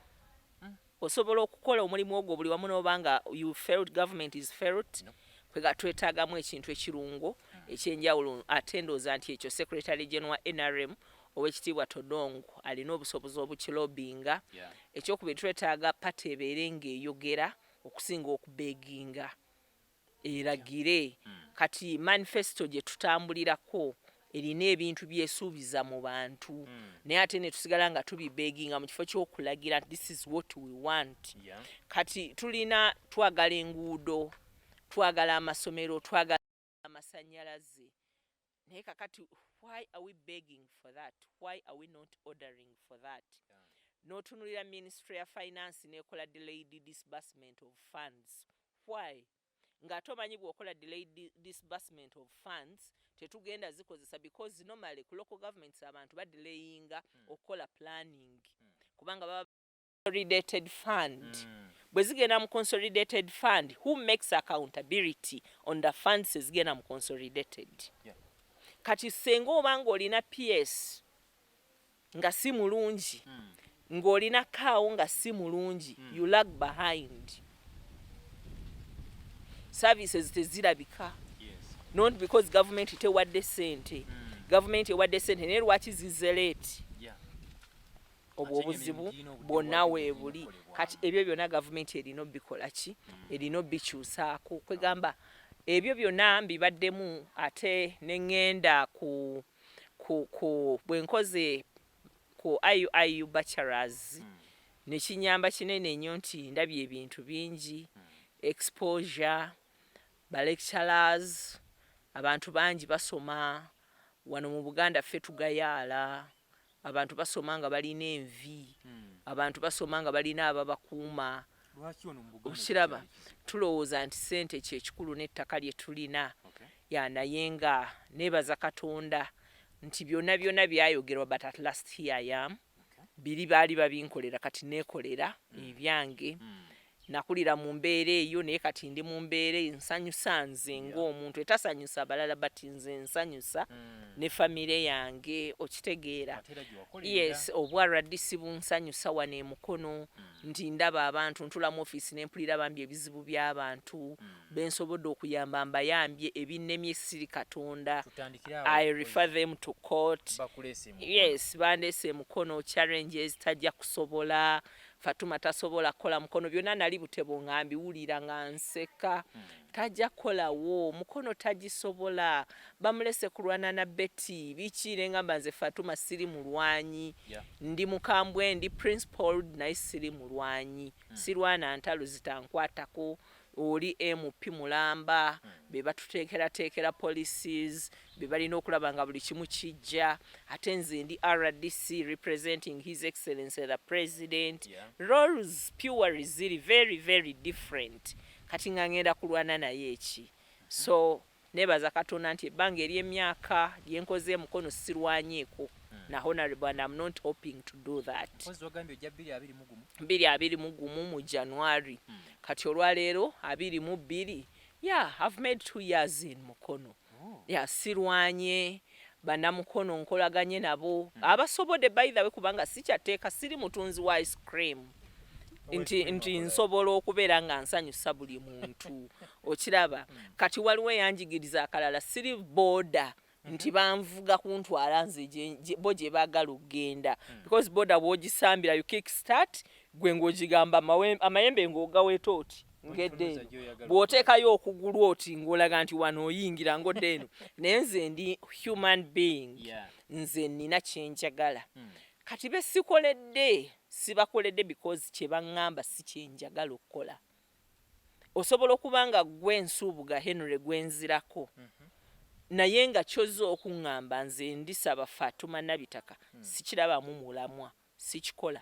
Osobola okukola omulimu ogwo buli wamu n'obanga you felt government is felt kwega twetaagamu ekintu ekirungo ekyenjawulo ate ndooza nti ekyo Secretary General NRM ow'ekitiibwa Todongo alina obusobozi obukilobinga. Ekyokubiri twetaaga party ebeere ng'eyogera okusinga okubeginga eragire. Kati manifesto gye tutambulirako erina ebintu byesuubiza mu bantu naye ate ne tusigala nga tubibeginga mu kifo ky'okulagira this is what we want. Kati tulina twagala enguudo, twagala amasomero, twagala amasannyalaze, naye kakati why are we begging for that? Why are we not ordering for that? N'otunulira Ministry ya Finance nekola delayed disbursement of funds. Why? Ng'ate omanyi bw'okola delayed disbursement of funds tetugenda zikozesa because normally ku local governments abantu badelayinga okukola planning kubanga baba consolidated fund. Bwe zigenda mu consolidated fund, who makes accountability on the funds ezigenda mu consolidated? Kati senga obanga olina PS nga si mulungi ng'olina kaawo nga si mulungi you lag behind. Services tezirabika. Not because government tewadde sente. Government ewadde sente naye lwaki zizze late? Obwo obuzibu bwonna weebuli. Kati ebyo byonna government erina obikola ki? Erina obikyusaako. Kwegamba ebyo byonna mbibaddemu ate ne ŋŋenda ku bwenkoze ku IU bachelors ne kinyamba kinene nnyo nti ndabye ebintu bingi exposure ba lecturers abantu bangi basoma wano mu Buganda ffe tugayaala abantu basoma nga balina envi abantu basoma nga balina ababakuuma. Okiraba tulowooza nti ssente kyekikulu n'ettaka lye tulina naye nga neebaza Katonda nti byonna byayogerwa but at last here I am. Biri baali babinkolera kati neekolera ebyange. Nakulira mu mbeera eyo naye kati ndi mu mbeera ensanyusa nze ng'omuntu etasanyusa abalala but nze ensanyusa ne famire yange okitegeera. Yes, obwa RDC bunsanyusa wano e Mukono nti ndaba abantu ntula mu office ne mpulira bambye ebizibu by'abantu bensobodde okuyamba mbayambye ebinnemye siri Katonda. I refer them to court. Yes, bandeese Mukono challenges tajja kusobola. Fatuma tasobola kola Mukono byonna nali butebo ngambi wulira nga nseka tajja kolawo Mukono tagisobola bamulese kulwana na Betty bichire ngamba nze Fatuma siri mulwanyi ndi mukambwe ndi principal naye siri mulwanyi sirwana ntalo zitankwatako oli MP mulamba be batuteekera policies be balina okulaba nga buli kimu kijja ate nze ndi RDC representing His Excellency the President. Roles pure ziri very very different kati ngangenda kulwana naye eki. So nebaza Katonda nti ebbanga ery'emyaka lyenkoze Mukono sirwanyeeko na honorable and I'm not hoping to do that. 2021 mu January kati olwaleero 22 I've made 2 years in Mukono. Sirwanye bana Mukono nkolaganye nabo abasobodde by the way kubanga sikyateeka siri mutunzi wa ice cream nti nsobola okubeera nga nsanyusa buli muntu okiraba kati waliwo yanjigiriza akalala siri boda nti banvuga kuntwala nze bo gye baagala okugenda because boda bw'ogisambira you kick start gwe ng'ogigamba amayembe ng'ogaweeta oti ngedde bw'oteekayo okugulu oti ng'olaga nti wano oyingira ngodde eno naye nze ndi human being nze nina kyenjagala kati be sibakoledde because kye baŋŋamba si kyenjagala okukola osobola okuba nga gwe Nsubuga Henry gwenzirako naye nga kyoza okuŋŋamba nze Ndisaba Fatuma Nabitaka sikirabamu mulamwa sikikola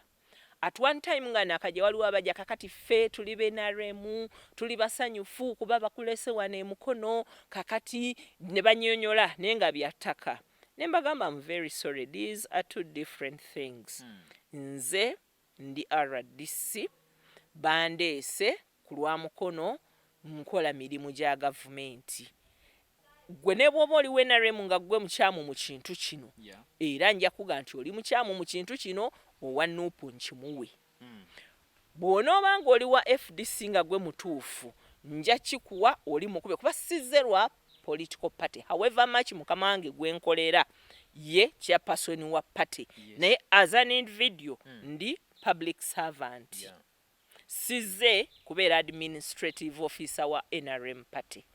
at one time nga nakajja waliwo abajja kakati ffe tuli benaremu tuli basanyufu kuba bakulese wane Mukono kakati ne banyonyola naye nga byattaka ne mbagamba I'm very sorry these are two different things nze ndi RDC bandeese ku lwa Mukono nkola mirimu gya gavumenti gwe ne bw'oba oli wenaremu nga gwe mukyamu mu kintu kino era nja kuga nti oli mukyamu mu kintu kino owa Nuupu nkimuwe bw'onooba nga oli wa FDC nga gwe mutuufu nja kikuwa oli mukube kuba sizze lwa political party however much mukama wange gwenkolera ye chairperson wa party naye as an individual ndi public servant sizze kubeera administrative officer wa NRM party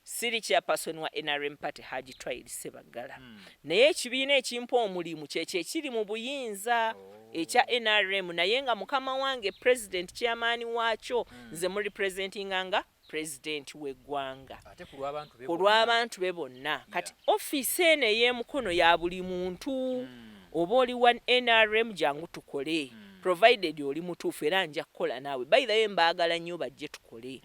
siri chairperson wa NRM party Haji Trial Sebagala naye ekibiina ekimpa omulimu kyekyo ekiri mu buyinza ekya NRM naye nga mukama wange president chairman waakyo nze mu representinganga president w'eggwanga ku lw'abantu be bonna kati office eno ey'Emukono ya buli muntu oba oli wa NRM jangu tukole provided oli mutuufu era nja kukola naawe by the way mbaagala nnyo bajje tukole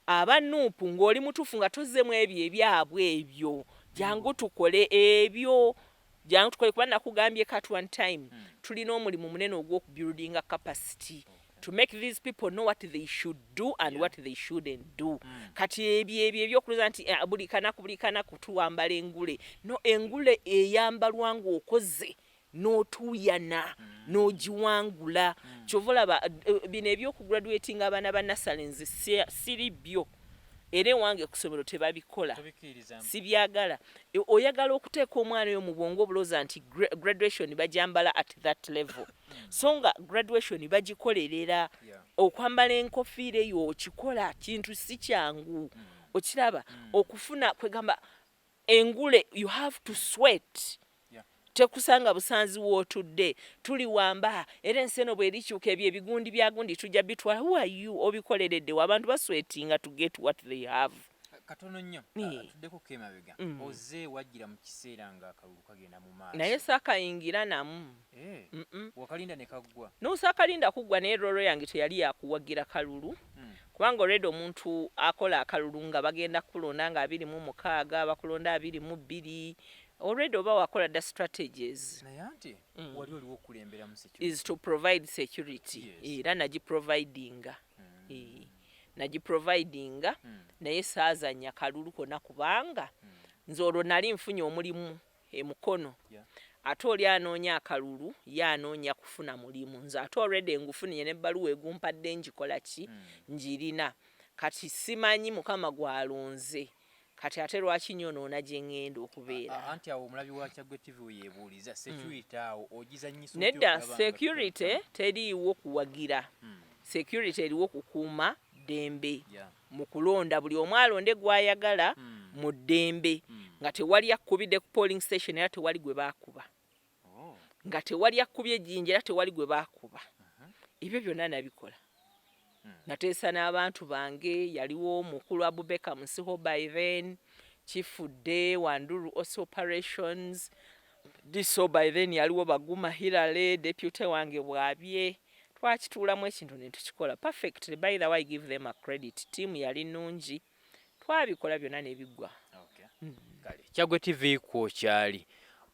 aba Nuupu ng'oli mutuufu nga tozzemu ebyo ebyabwe ebyo jangu tukole ebyo jangu tukole kuba nakugambye kat one time tulina omulimu munene ogw'okubuildinga capacity to make these people know what they should do and what they shouldn't do kati ebyo ebyokulooza nti buli kanaku tuwambala engule no engule eyambalwa ng'okoze n'otuuyana n'ogiwangula kyova olaba bino ebyokugraduatinga abaana ba nasale nze siri byo era ewange ku ssomero tebabikola sibyagala oyagala okuteeka omwana oyo mu bwongo obulooza nti graduation bajambala at that level so nga graduation bagikolerera okwambala enkofiira eyo okikola kintu si kyangu okiraba okufuna kwegamba engule you have to sweat tekusanga busanzi wootudde tuli wamba era enseno bwerikyuka ebyo ebigundi byagundi tujja bitwala who are you obikoleredde abantu baswetinga to get what they have katono nnyo tuddeko kemabega oze wajjira mu kiseera nga akalulu kagenda mu maaso naye saakayingira namu wakalinda ne kaggwa nosaakalinda kuggwa naye rolo yange teyali yakuwagira kalulu kubanga olwedde omuntu akola akalulu nga bagenda kulonda nga 26 bakulonda 22 already oba wakola da strategies naye ati wali oliwo okulembera mu security is to provide security era nagiprovidinga naye saazanya kalulu konna kubanga nze olwo nali nfunye omulimu Mukono ate oli anoonya akalulu yanoonya kufuna mulimu nze ate already ngufunye n'ebbaluwa egumpadde njikola ki njirina kati simanyi mukama gwalonze kati ate lwaki nyonoona gye ŋŋenda okubeera anti awo omulabi wa Kyaggwe TV weyeebuuliza security awo ogizanyisa nedda security teriiwo kuwagira security eriwo kukuuma ddembe mu kulonda buli omu alonde gw'ayagala mu ddembe nga tewali akkubidde ku polling station era tewali gwe baakuba nga tewali akkubye ejjinja era tewali gwe baakuba ebyo byonna nabikola nateesa n'abantu bange yaliwo mukulu Abubeka Musiho by then Kifudde Wanduru also operations diso by then yaliwo Baguma Hilale deputy wange bwabye twakituulamu ekintu ne tukikola perfectly by the way I give them a credit team yali nungi twabikola byonna ne biggwa kale Kyaggwe TV kwokyali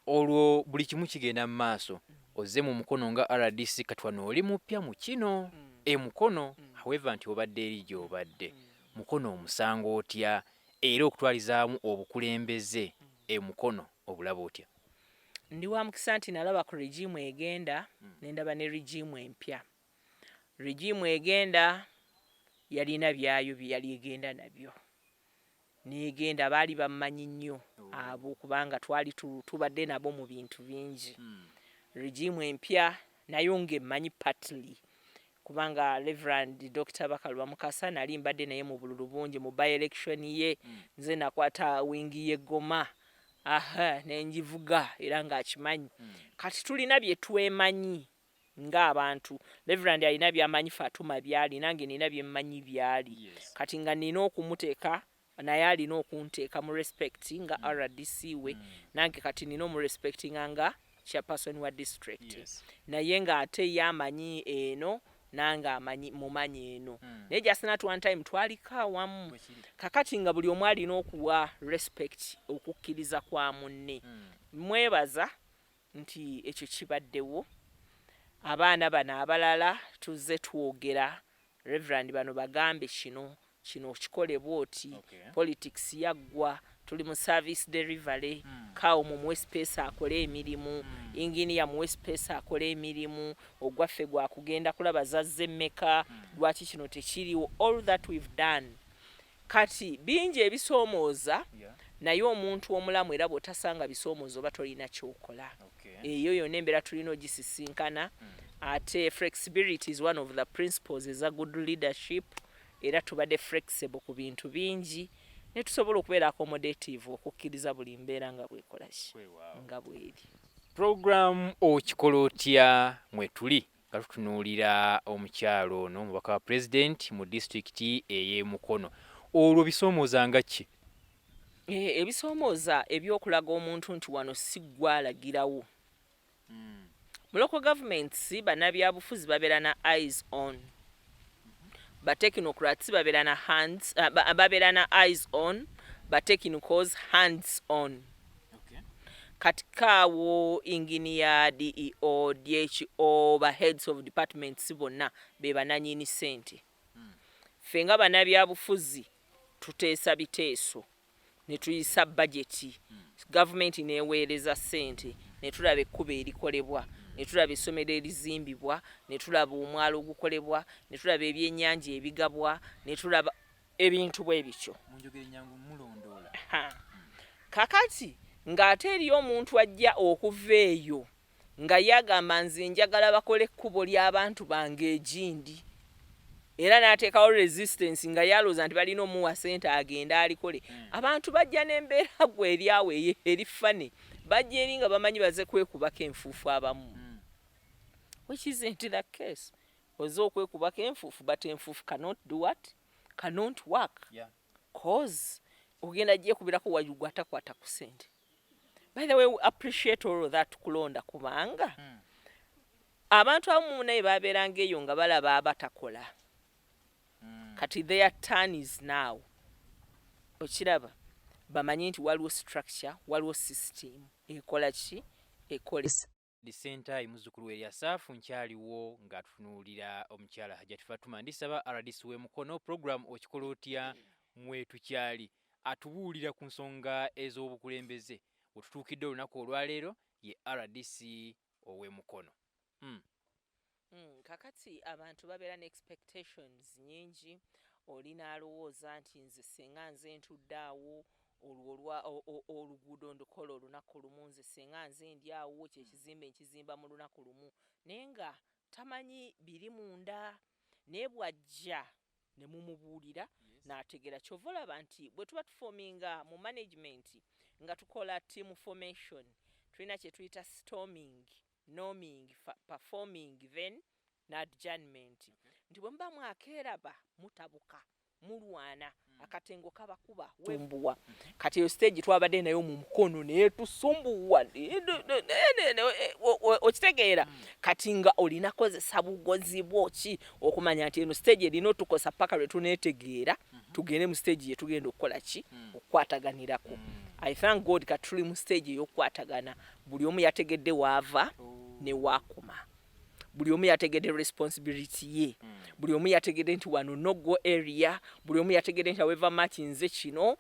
olwo buli kimu kigenda mu maaso ozze mu Mukono nga RDC katwano oli mupya mu kino Mukono however nti obadde eri gy'obadde Mukono omusango otya era okutwalizaamu obukulembeze Mukono obulaba otya ndi wa mukisa nti nalaba ku regime egenda nendaba ne regime empya Regime egenda yalina byayo byali egenda nabyo. Negenda baali bamanyi nnyo abo kubanga twali tubadde nabo mu bintu bingi. Regime empya nayo ng'emanyi partly kubanga Reverend Dr. Bakalwa Mukasa nali mbadde naye mu bululu bungi mu by-election ye nze nakwata wingi ye Goma nenjivuga era ng'akimanyi. Kati tulina bye twemanyi ng'abantu. Reverend alina by'amanyi Fatuma byali nange nina bye mmanyi byali. Kati nga nina okumuteeka naye alina okunteeka mu respect nga RDC we nange kati nina omu respecting nga chairperson wa district. Naye ng'ate yamanyi eno nanga amanyi mumanyi eno. Naye just not one time twalika awamu. Kakati nga buli omu alina okuwa respect okukkiriza kwa munne. Mwebaza nti ekyo kibaddewo. Abaana bano abalala tuzze twogera Reverend bano bagambe kino kikole bwoti. Politics yaggwa. Tuli mu service delivery. Kawo mu space akole emirimu. Engineer mu space akole emirimu. Ogwaffe gwa kugenda kulaba zazze mmeka. Lwaki kino tekiriwo. All that we've done. Kati bingi ebisoomooza naye omuntu omulamu era bw'otasanga bisoomooza oba tolina kyokola. Eyo yonna embeera tulina ogisisinkana. Ate flexibility is one of the principles eza good leadership. Era tubadde flexible ku bintu bingi. Ne tusobola okubeera accommodative okukkiriza buli mbeera nga bwekola nga bweri. Program Okikola Otya mwe tuli nga tutunuulira omukyalo ono omubaka wa president mu district ey'e Mukono. Olwo bisoomooza nga ki? Ebisoomooza ebyokulaga omuntu nti wano si gwalagirawo. Mu local governments bannabyabufuzi babeera na eyes on. Technocrats babeera na babeera na eyes on, technicals hands on. Katikaawo engineer, DEO, DHO, heads of departments bonna be bananyini sente. Ffe nga bannabyabufuzi tuteesa biteeso ne tuyisa budgeti. Government neeweereza sente ne tulaba ekkubo erikolebwa. Ne tulaba essomero erizimbibwa, ne tulaba omwalo ogukolebwa, ne tulaba ebyennyanja ebigabwa, ne tulaba ebintu bwe bityo. Kakati ng'ate eriyo omuntu ajja okuva eyo nga yagamba nze njagala bakole ekkubo ly'abantu bange egindi. Era n'ateekawo resistance nga yalooza nti balina omuwa sente agenda alikole. Abantu bajja n'embeera gwe eryawo erifane. Bajja eri nga bamanyi baze kwekubako enfuufu abamu. Which isn't the case. Ozo okwekubako enfuufu but enfuufu cannot do what? Cannot work. Cause ogenda gyekubirako wajugwa atakwata ku sente. By the way, we appreciate all of that kulonda kubanga abantu abamu naye babeeranga eyo nga balaba abatakola. Kati their turn is now. Okiraba bamanyi nti waliwo structure, waliwo system ekola ki ekola. Ssentaayi muzzukulu we Yasafu nkyaliwo nga tutunuulira omukyala Richard Fatuma Ndisaba RDC w'e Mukono. Program Okikola Otya mwe tukyali atubuulira ku nsonga ez'obukulembeze. Wetutuukidde olunaku olwaleero ye RDC ow'e Mukono. Kakati abantu babeera ne expectations nyingi. Olina alowooza nti nze senga nze ntudde awo oluguudo ndukola olunaku lumu, nze senga nze ndi awo kyekizimbe nkizimba mu lunaku lumu. Naye nga tamanyi biri munda. Naye bw'ajja ne mumubuulira n'ategeera. Kyova olaba nti bwe tuba tufominga mu management nga tukola team formation, tulina kye tuyita storming, norming, performing, then n'adjournment. Nti bwe muba mwakeeraba mutabuka mulwana akatengo kabakuba wembuwa. Kati eyo stage twabadde nayo mu Mukono naye tusumbuwa okitegeera. Kati nga olina kozesa bugozi bwoki okumanya nti eno stage erina otukosa paka lwe tuneetegeera tugende mu stage ye tugenda okukola ki okukwataganirako. I thank God kati tuli mu stage y'okukwatagana. Buli omu yategedde waava ne waakoma. Buli omu yategedde responsibility ye. Buli omu yategedde nti wano no go area. Buli omu yategedde nti however much nze kino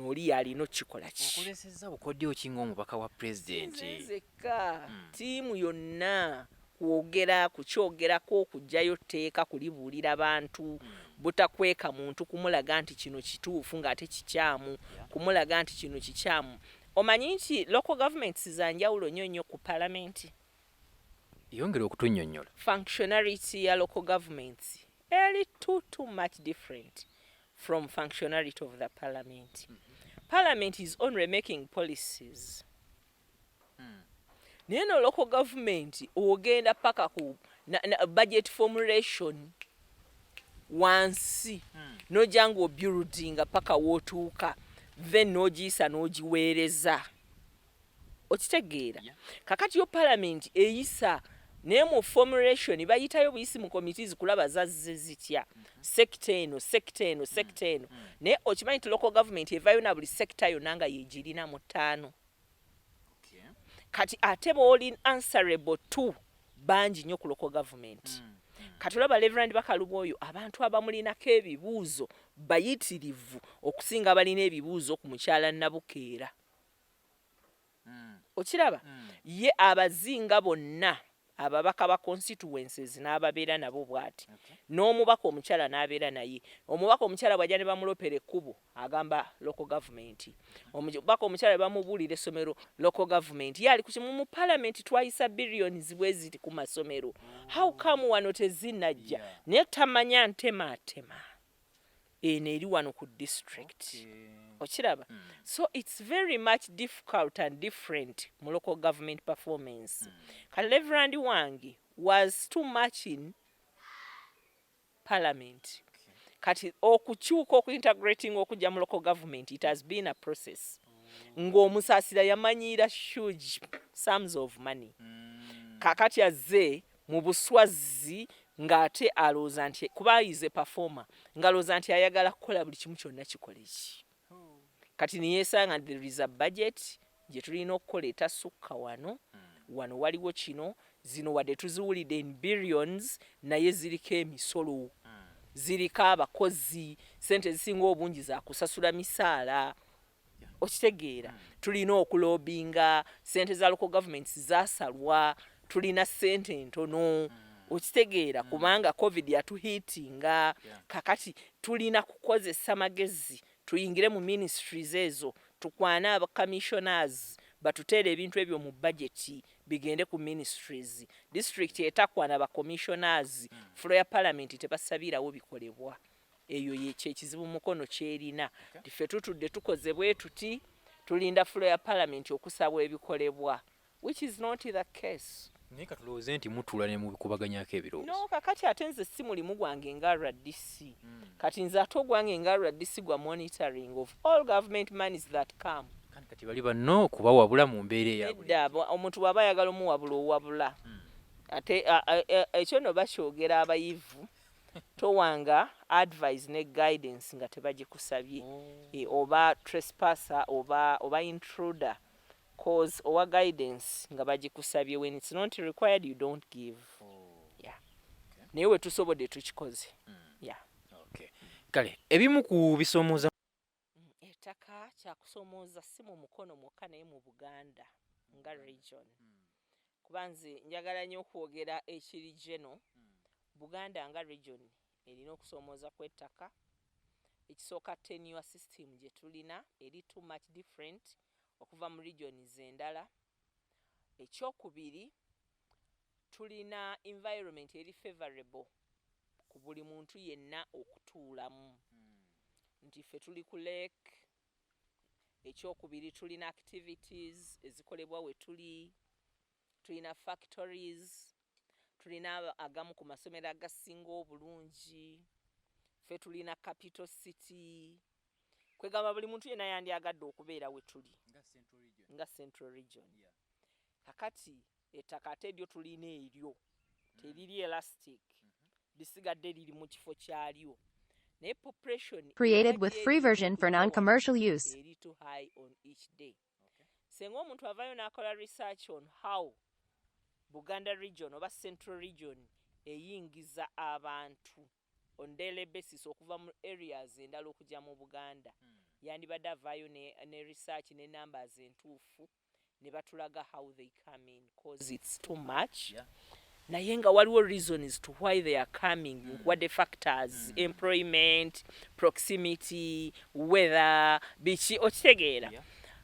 oli yalina okikola ki. Okolesezza bukodyo ki ng'omubaka wa president? Nzeka tiimu yonna kwogera kukyogerako kujjayo tteeka kulibuulira bantu butakweka muntu kumulaga nti kino kituufu ng'ate kikyamu kumulaga nti kino kikyamu. Omanyi nti local governments za njawulo nnyo nnyo ku palamenti. Yongera okutunnyonnyola. Functionality ya local governments eri too much different from functionality of the parliament. Parliament is only making policies. Neno local government ogenda paka ku na budget formulation wansi nojango building paka wotuuka then nogisa nogiweereza. Okitegeera kakati yo parliament eyisa nemu formulation bayitayo buyisi mu committees kulaba zazze zitya sector eno ne okimanyi nti local government evayo na buli sector yonna nga yegirina mu ttaano. Kati ate booli answerable to bangi nnyo ku local government. Kati olaba Reverend Bakaluba oyo abantu abamulinako ebibuuzo bayitirivu okusinga balina ebibuuzo ku mukyala Nabukeera. Okiraba ye abazinga bonna ababaka ba constituencies n'ababeera nabo bw'ati n'omubaka omukyala n'abeera naye. Omubaka omukyala bw'ajja ne bamulopera ekkubo agamba local government. Omubaka omukyala bamubuulira essomero local government. Ye ali ku kimu mu parliament twayisa billions bwe ziti ku masomero. How come wano tezinnajja naye tamanya ntemaatema eno eri wano ku district. Okiraba so it's very much difficult and different mu local government performance. Kati Reverend wange was too much in parliament. Kati okukyuka okuintegrating okujja mu local government it has been a process. Ng'omusaasira yamanyiira huge sums of money. Kakati azze mu buswazi ng'ate alooza nti kuba ayize performer ng'alooza nti ayagala kukola buli kimu kyonna kikoleki. Kati niyeesanga there is a budget gye tulina okukola etasukka wano waliwo kino zino wadde tuziwulidde in billions naye ziriko emisolo ziriko abakozi sente zisinga obungi za kusasula misaala. Okitegeera tulina okulobinga sente za local governments zasalwa tulina sente ntono. Okitegeera kubanga covid yatuhiitinga kakati tulina kukozesa magezi tuyingire mu ministries ezo tukwana aba commissioners batutere ebintu ebyo mu budget bigende ku ministries. District etakwana ba commissioners floor ya parliament tebasabirawo bikolebwa. Eyo yeche kizibu mukono kyerina dife tutudde tukoze bwe tuti tulinda floor ya parliament okusabwa ebikolebwa which is not the case. Naye katulowooze nti mutula ne mubikubaganyako ebirowoozo. No kakati ate nze si mulimu gwange nga RDC. Kati nze ate ogwange nga RDC gwa monitoring of all government monies that come. Kati bali banno kubawabula mu mbeera eyaabwe. Omuntu bw'aba ayagala omuwabula owabula. Ate ekyo no bakyogera abayivu towanga advice ne guidance nga tebagikusabye. Oba trespasser oba intruder. Cause or guidance nga bagikusabye when it's not required you don't give. Yeah. Naye we tusobodde tukikoze. Yeah. Okay. Kale ebimu ku bisomooza ettaka kya kusomooza si mu Mukono mwokka naye mu Buganda nga region. Kubanze njagala nnyo okwogera ekiri geno Buganda nga region erina okusomooza kw'ettaka. Ekisooka tenure system gye tulina eri too much different okuva mu regions endala. Eky'okubiri tulina environment eri favorable ku buli muntu yenna okutuulamu. Nti ffe tuli ku lake. Eky'okubiri tulina activities ezikolebwa we tulina factories, tulina agamu ku masomero agasinga obulungi, ffe tulina capital city. Kwegamba buli muntu yenna yandyagadde okubeera we tuli nga central region. Kakati ettaka ate eryo tulina eryo teriri elastic lisigadde liri mu kifo kyalyo. Naye population Created with free version for non-commercial use. eri too high on each day. Senga omuntu avayo n'akola research on how Buganda region oba central region eyingiza abantu on daily basis okuva mu areas endala okujja mu Buganda. Yandibadde avaayo ne research ne numbers entuufu ne batulaga how they come in cause it's too much. naye nga waliwo reasons to why they are coming. What the factors, employment, proximity, weather, biki okitegeera.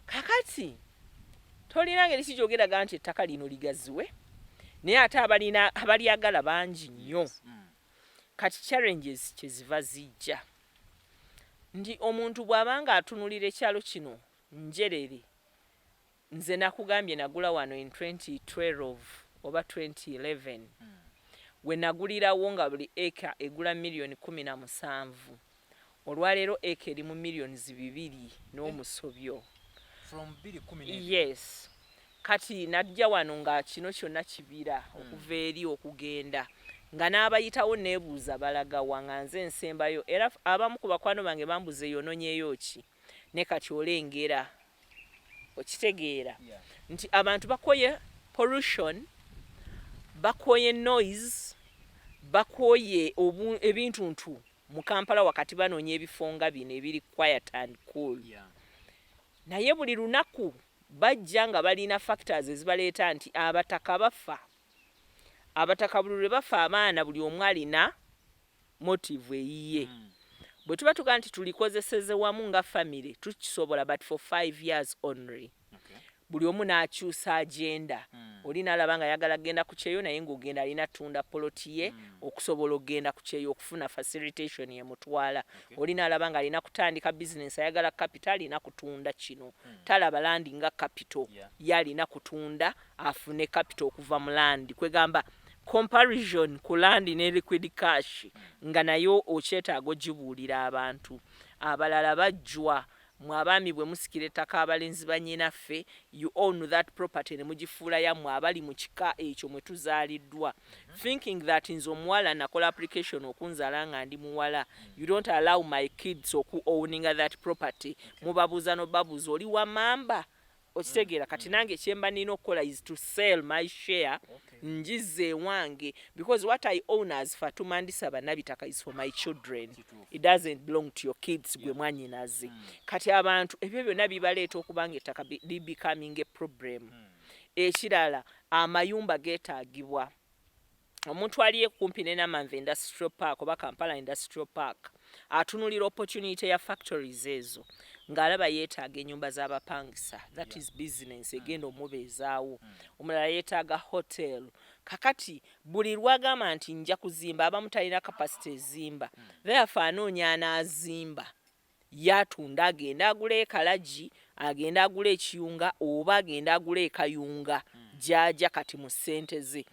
Kakati tolina ngeri kijogeraga nti ettaka lino ligaziwe naye ate abalyagala bangi nnyo. Kati challenges kyeziva zijja ndi omuntu bw'abanga atunulira ekyalo kino njerere. Nze nakugambye nagula wano in 2012 oba 2011 we nagulirawo nga buli eka egula $1,17,000. Olwaleero eka eri mu $2,000,000 n'omusobyo. From 2010. Yes. Kati najja wano nga kino kyonna kibira okuva eri okugenda nga n'abayitawo neebuuza balaga wanga nze nsembayo era abamu ku bakwano bange bambuze yonoonyeyo ki ne kati olengera okitegeera nti abantu bakoye pollution, bakoye noise, bakoye ebintu ntu mu Kampala wakati banoonya ebifo nga bino ebiri quiet and cool. Naye buli lunaku bajja nga balina factors ezibaleeta nti abataka bafa. Abataka buli lwe bafa abaana buli omu alina motive eyiye. Bwe tuba tuga nti tulikozeseze wamu nga family tukisobola but for 5 years only. Buli omu n'akyusa agenda. Oli n'alaba nga yagala kugenda ku kyeyo naye ng'ogenda alina tunda poloti ye okusobola okugenda ku kyeyo okufuna facilitation ye mutwala. Oli n'alaba nga alina kutandika business ayagala capital alina kutunda kino. Talaba landi nga capital yalina kutunda afune capital okuva mu landi. Kwegamba comparison ku landi ne liquid cash nga nayo okyetaaga ogibuulira abantu. Abalala bajjwa mwabaami bwe musikira ettaka abalenzi bannyinaffe you own that property ne mugifuula yammwe abali mu kika ekyo mwe tuzaaliddwa. Thinking that nze omuwala nakola application okunzaala nga ndi muwala. You don't allow my kids owning that property. Mubabuuza n'obabuuza oli wa mamba. Okitegeera kati nange kyemba nina okukola is to sell my share njize wange because what I own as Fatuma Ndisaba Nabitaka is for my children. It doesn't belong to your kids gwe mwannyinaze. Kati abantu ebyo byonna bibaleeta okubanga ettaka becoming a problem. Ekirala amayumba geetaagibwa. Omuntu aliye kumpi ne Namanve Industrial Park oba Kampala Industrial Park atunulira opportunity ya factories ezo ng'alaba yeetaaga ennyumba z'abapangisa. That is business egenda omubeezaawo. Omulala yeetaaga hotel. Kakati buli lwagamba nti nja kuzimba abamu talina capacity ezimba. Therefore anoonya anaazimba. Yatunda agenda agula ekalagi, agenda agula ekiyunga oba agenda agula ekayunga gy'ajja kati mu ssente ze.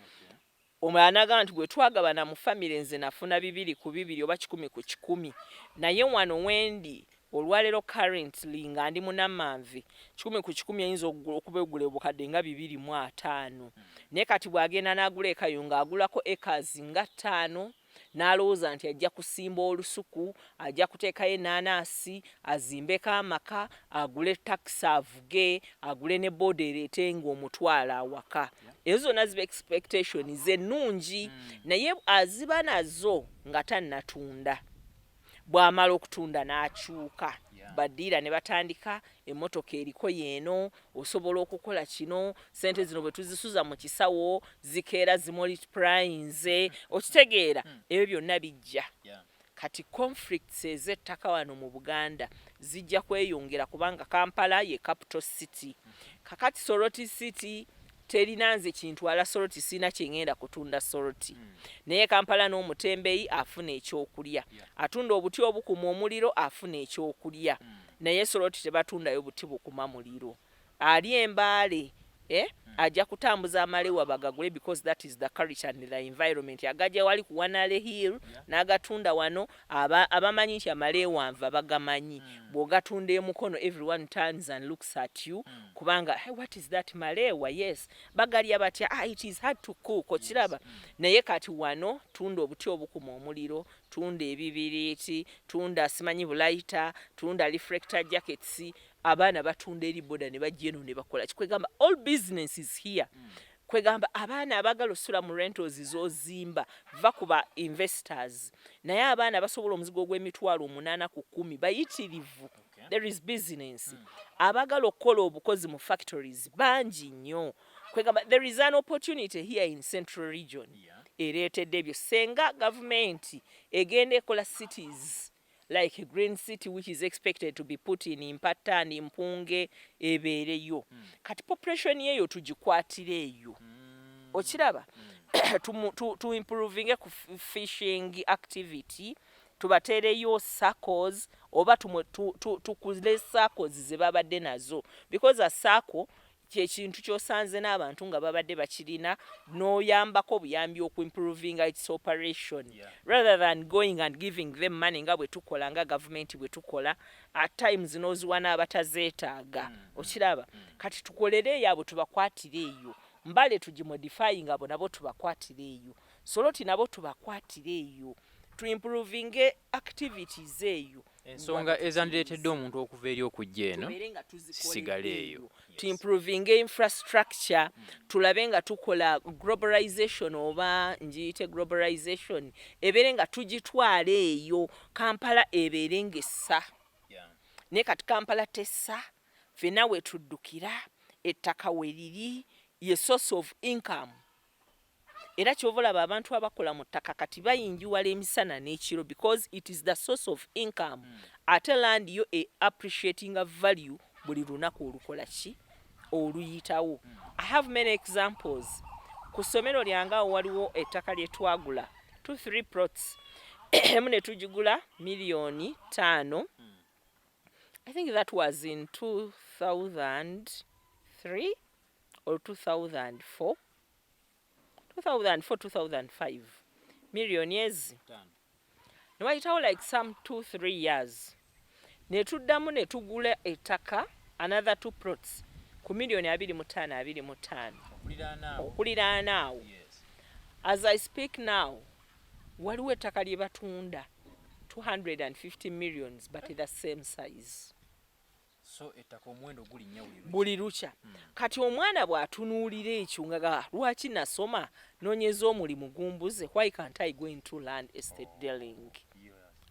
Omulala n'agamba nti gwe twagabana mu famire nze nafuna 2 ku 2 oba 10 ku 10. Naye wano wendi olwaleero currently nga ndi mu Namanve 10 ku 10 ayinza okuba egula obukadde nga 2,500. Naye kati bw'agenda n'agula ekayunga agulako acres nga 5 n'alowooza nti ajja kusimba olusuku, ajja kuteekayo ennaanasi, azimbeko amaka, agule takisi avuge, agule ne booda ereete ng'omutwala awaka. Ezo zonna ziba expectations ennungi naye aziba nazo nga tannatunda. Bw'amala okutunda n'akyuka. Baddiira ne batandika emmotoka eriko yeeno osobola okukola kino sente zino bwe tuzisuza mu kisawo zikeera zimultiplyinze okitegeera ebyo byonna bijja. Kati conflicts ez'ettaka wano mu Buganda zijja kweyongera kubanga Kampala ye capital city. Kakati Soroti city terina nze kintu ala Soroti sina kyengenda kutunda Soroti. Naye Kampala n'omutembeyi afuna ekyokulya. Atunda obuti obukuma omuliro afuna ekyokulya. Naye Soroti tebatundayo buti bukuma muliro. Ali Embaale ajja kutambuza amalewa bagagule because that is the culture and the environment. Agajja wali ku Wanale Hill n'agatunda wano abamanyi nti amalewa nva bagamanyi. Bw'ogatunda e Mukono everyone turns and looks at you kubanga hey, what is that malewa? Yes bagalya batya it is hard to cook okiraba. Naye kati wano tunda obuti obukuma omuliro, tunda ebibiriiti, tunda simanyi bulaita, tunda reflector jackets. Abaana batunda eri boda ne bajja eno ne bakola kikwegamba all business is here. Kwegamba abaana abagala osula mu rentals zozimba vakuba investors. Naye abaana basobola omuzigo gw'emitwalo 8 ku 10 bayitirivu. There is business. Abagala okukola obukozi mu factories bangi nnyo. kwegamba there is an opportunity here in Central Region ereetedde ebyo senga government egenda ekola cities like a green city which is expected to be put in Mpata and Mpunge ebeereyo kati population yeyo tugikwatire eyo okiraba to improving fishing activity tubatereyo circles oba tukule circles ze babadde nazo because a circle kintu kyosanze n'abantu nga babadde bakirina n'oyambako buyambi okuimproving its operation rather than going and giving them money nga bwe tukola nga government bwe tukola at times n'oziwa n'abatazeetaaga okiraba kati tukolere yabo tubakwatire eyo mbale tugimodify ngabo nabo tubakwatire eyo soloti nabo tubakwatire eyo to improving activities eyo ensonga ezandireetedde omuntu okuva eri okujja eno sigale eyo to improving infrastructure tulabe nga tukola globalization oba njiyite globalization ebeere nga tugitwala eyo Kampala ebeere ng'essa ne kati Kampala tessa fena we tuddukira ettaka we liri ye source of income era kyovolaba abantu abakola mu ttaka kati bayingiwala emisana n'ekiro because it is the source of income ate land yo appreciating a value buli lunaku olukola ki oluyitawo. I have many examples. Ku ssomero lyange awo waliwo ettaka lye twagula 2-3 plots emu ne tugigula $5,000,000. I think that was in 2003 or 2004. 2004-2005 million years no wayitawo like some 2-3 years ne tuddamu ne tugula ettaka another 2 plots ku $2,500,000 okuliraanaawo. As I speak now waliwo ettaka lye batunda 250 millions but the same size. So ettaka omuwendo gulinnya buli lucha kati omwana bw'atunuulira ekyo nga lwaki nasoma noonyeza omulimu gumbuze why can't I go into land estate dealing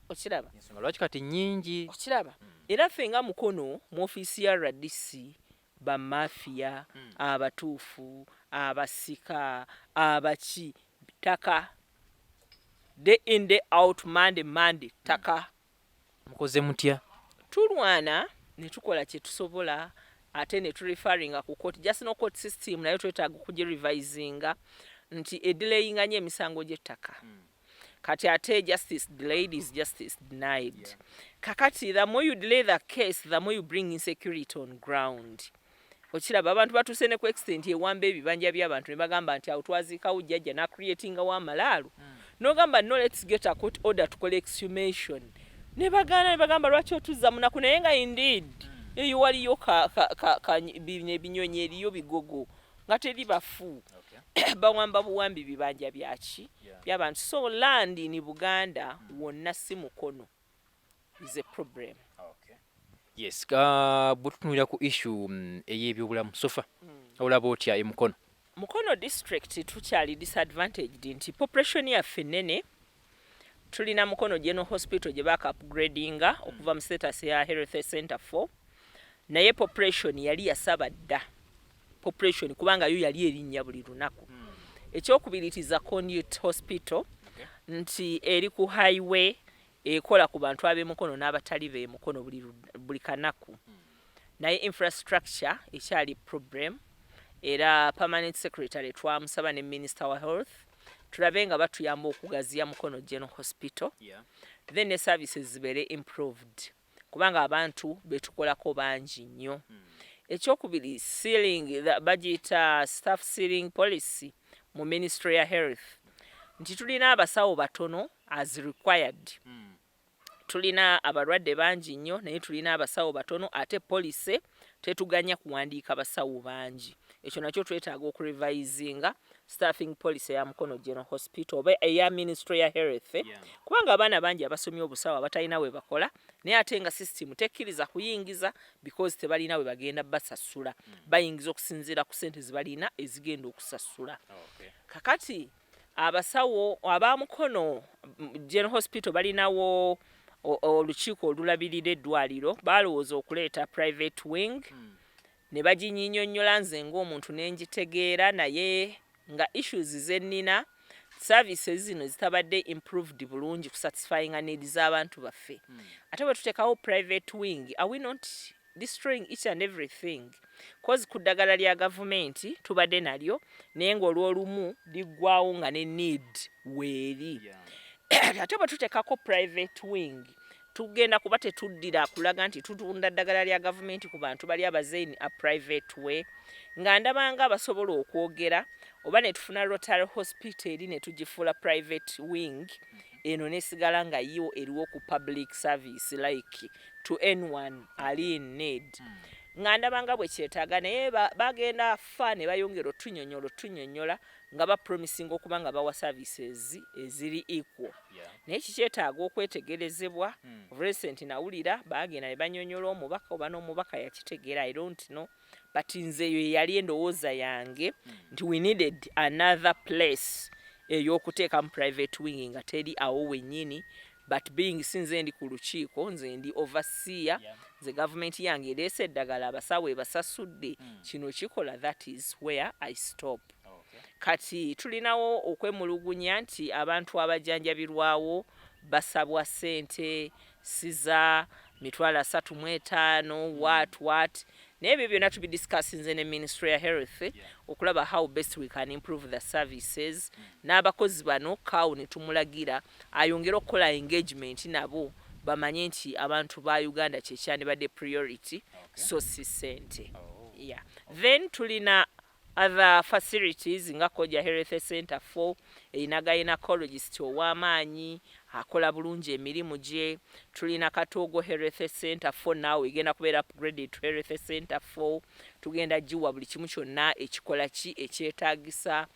okiraba lwaki kati nnyingi okiraba era ffe nga Mukono mu ofiisi ya RDC bamafiya abatuufu abasika abaki ttaka day in day out Monday ttaka mukoze mutya tulwana ne tukola kye tusobola ate ne tureferringa ku court just no court system nayo twetaaga okugirevisinga nti edelayinga nnyo emisango gy'ettaka kati ate justice delayed is justice denied kakati the more you delay the case the more you bring insecurity on ground okiraba abantu batuuse ne ku extent ewamba ebibanja by'abantu ne bagamba nti awo twaziikawo jjajja na creatingawo amalaalu n'ogamba no let's get a court order tukole exhumation ne bagamba lwaki otuzza munaku naye nga indeed eyo waliyo binyonyi eriyo bigogo nga teri bafu bawamba buwambi bibanja byaki by'abantu so land in Buganda wonna si Mukono is a problem. Yes bututunulira ku issue ey'ebyobulamu sofa olaba otya e Mukono district tukyali disadvantaged nti population yaffe nnene. Tulina Mukono General Hospital gye baaka upgradinga okuva mu status ya Health Center 4 naye population yali yasaba dda population kubanga yo yali erinnya buli lunaku. Ekyokubiri za Conduit Hospital nti eri ku highway ekola ku bantu ab'e Mukono n'abatali b'e Mukono buli kanaku naye infrastructure ekyali problem era permanent secretary twamusaba ne Minister wa Health tulabe nga batuyamba okugaziya Mukono General Hospital then the services zibeere improved kubanga abantu betukolako bangi nnyo. Ekyokubiri ceiling the budget staff ceiling policy mu Ministry ya Health nti tulina abasawo batono as required tulina abalwadde bangi nnyo naye tulina abasawo batono ate police tetuganya kuwandiika basawo bangi ekyo nakyo twetaaga okurevisinga staffing policy ya Mukono General Hospital oba eya Ministry ya Health kubanga abaana bangi abasomye obusawo batalina we bakola naye ate nga system tekkiriza kuyingiza because tebalina we bagenda basasula bayingiza okusinziira ku ssente zibalina ezigenda okusasula. Kakati abasawo aba Mukono General Hospital balinawo olukiiko olulabirira eddwaliro balowooza okuleeta private wing ne baginyinyonnyola nze ng'omuntu ne ngitegeera naye nga issues ze nnina services zino zitabadde improved bulungi ku satisfying needs z'abantu baffe. Ate bwe tuteekawo private wing, are we not destroying each and everything? Cause ku ddagala lya gavumenti tubadde nalyo naye ng'olw'olumu liggwawo nga ne need weeri. Ate bwe tuteekako private wing tugenda kuba tetuddira kulaga nti tutunda ddagala lya gavumenti ku bantu bali abazeeni a private way, nga ndabanga basobola okwogera oba ne tufuna Rotary Hospital ne tugifuula private wing, eno nesigala nga yo eriwo ku public service like to anyone ali in need. Nga ndabanga bwe kyetaaga naye bagenda fa ne bayongera otunyonnyola nga bapromising okuba nga bawa services eziri equal. Naye kikyetaaga okwetegerezebwa. Recent nawulira bagenda ne banyonnyola omubaka oba n'omubaka yakitegeera, I don't know, but nze eyo yali endowooza yange nti we needed another place ey'okuteekamu private wing nga teri awo wennyini, but being sinze ndi ku lukiiko nze ndi overseer, nze gavumenti yange ereese eddagala abasawo ebasasudde, kino kikola, that is where I stop. Kati tulinawo okwemulugunya nti abantu abajjanjabirwawo basabwa ssente siza $35,000 what nebyo byonna tubidiscussinze ne Ministry ya Health okulaba how best we can improve the services. N'abakozi bano kawo ne tumulagira ayongera okukola engagement nabo bamanye nti abantu ba Uganda kyekyandibadde priority, so si ssente. Then tulina other facilities nga Koja Health Center 4 erina gynecologist ow'amaanyi akola bulungi emirimu gye. Tulina Katogo Health Center 4 now egenda kubeera upgraded to Health Center 4, tugenda giwa buli kimu kyonna ekikola ki ekyetaagisa.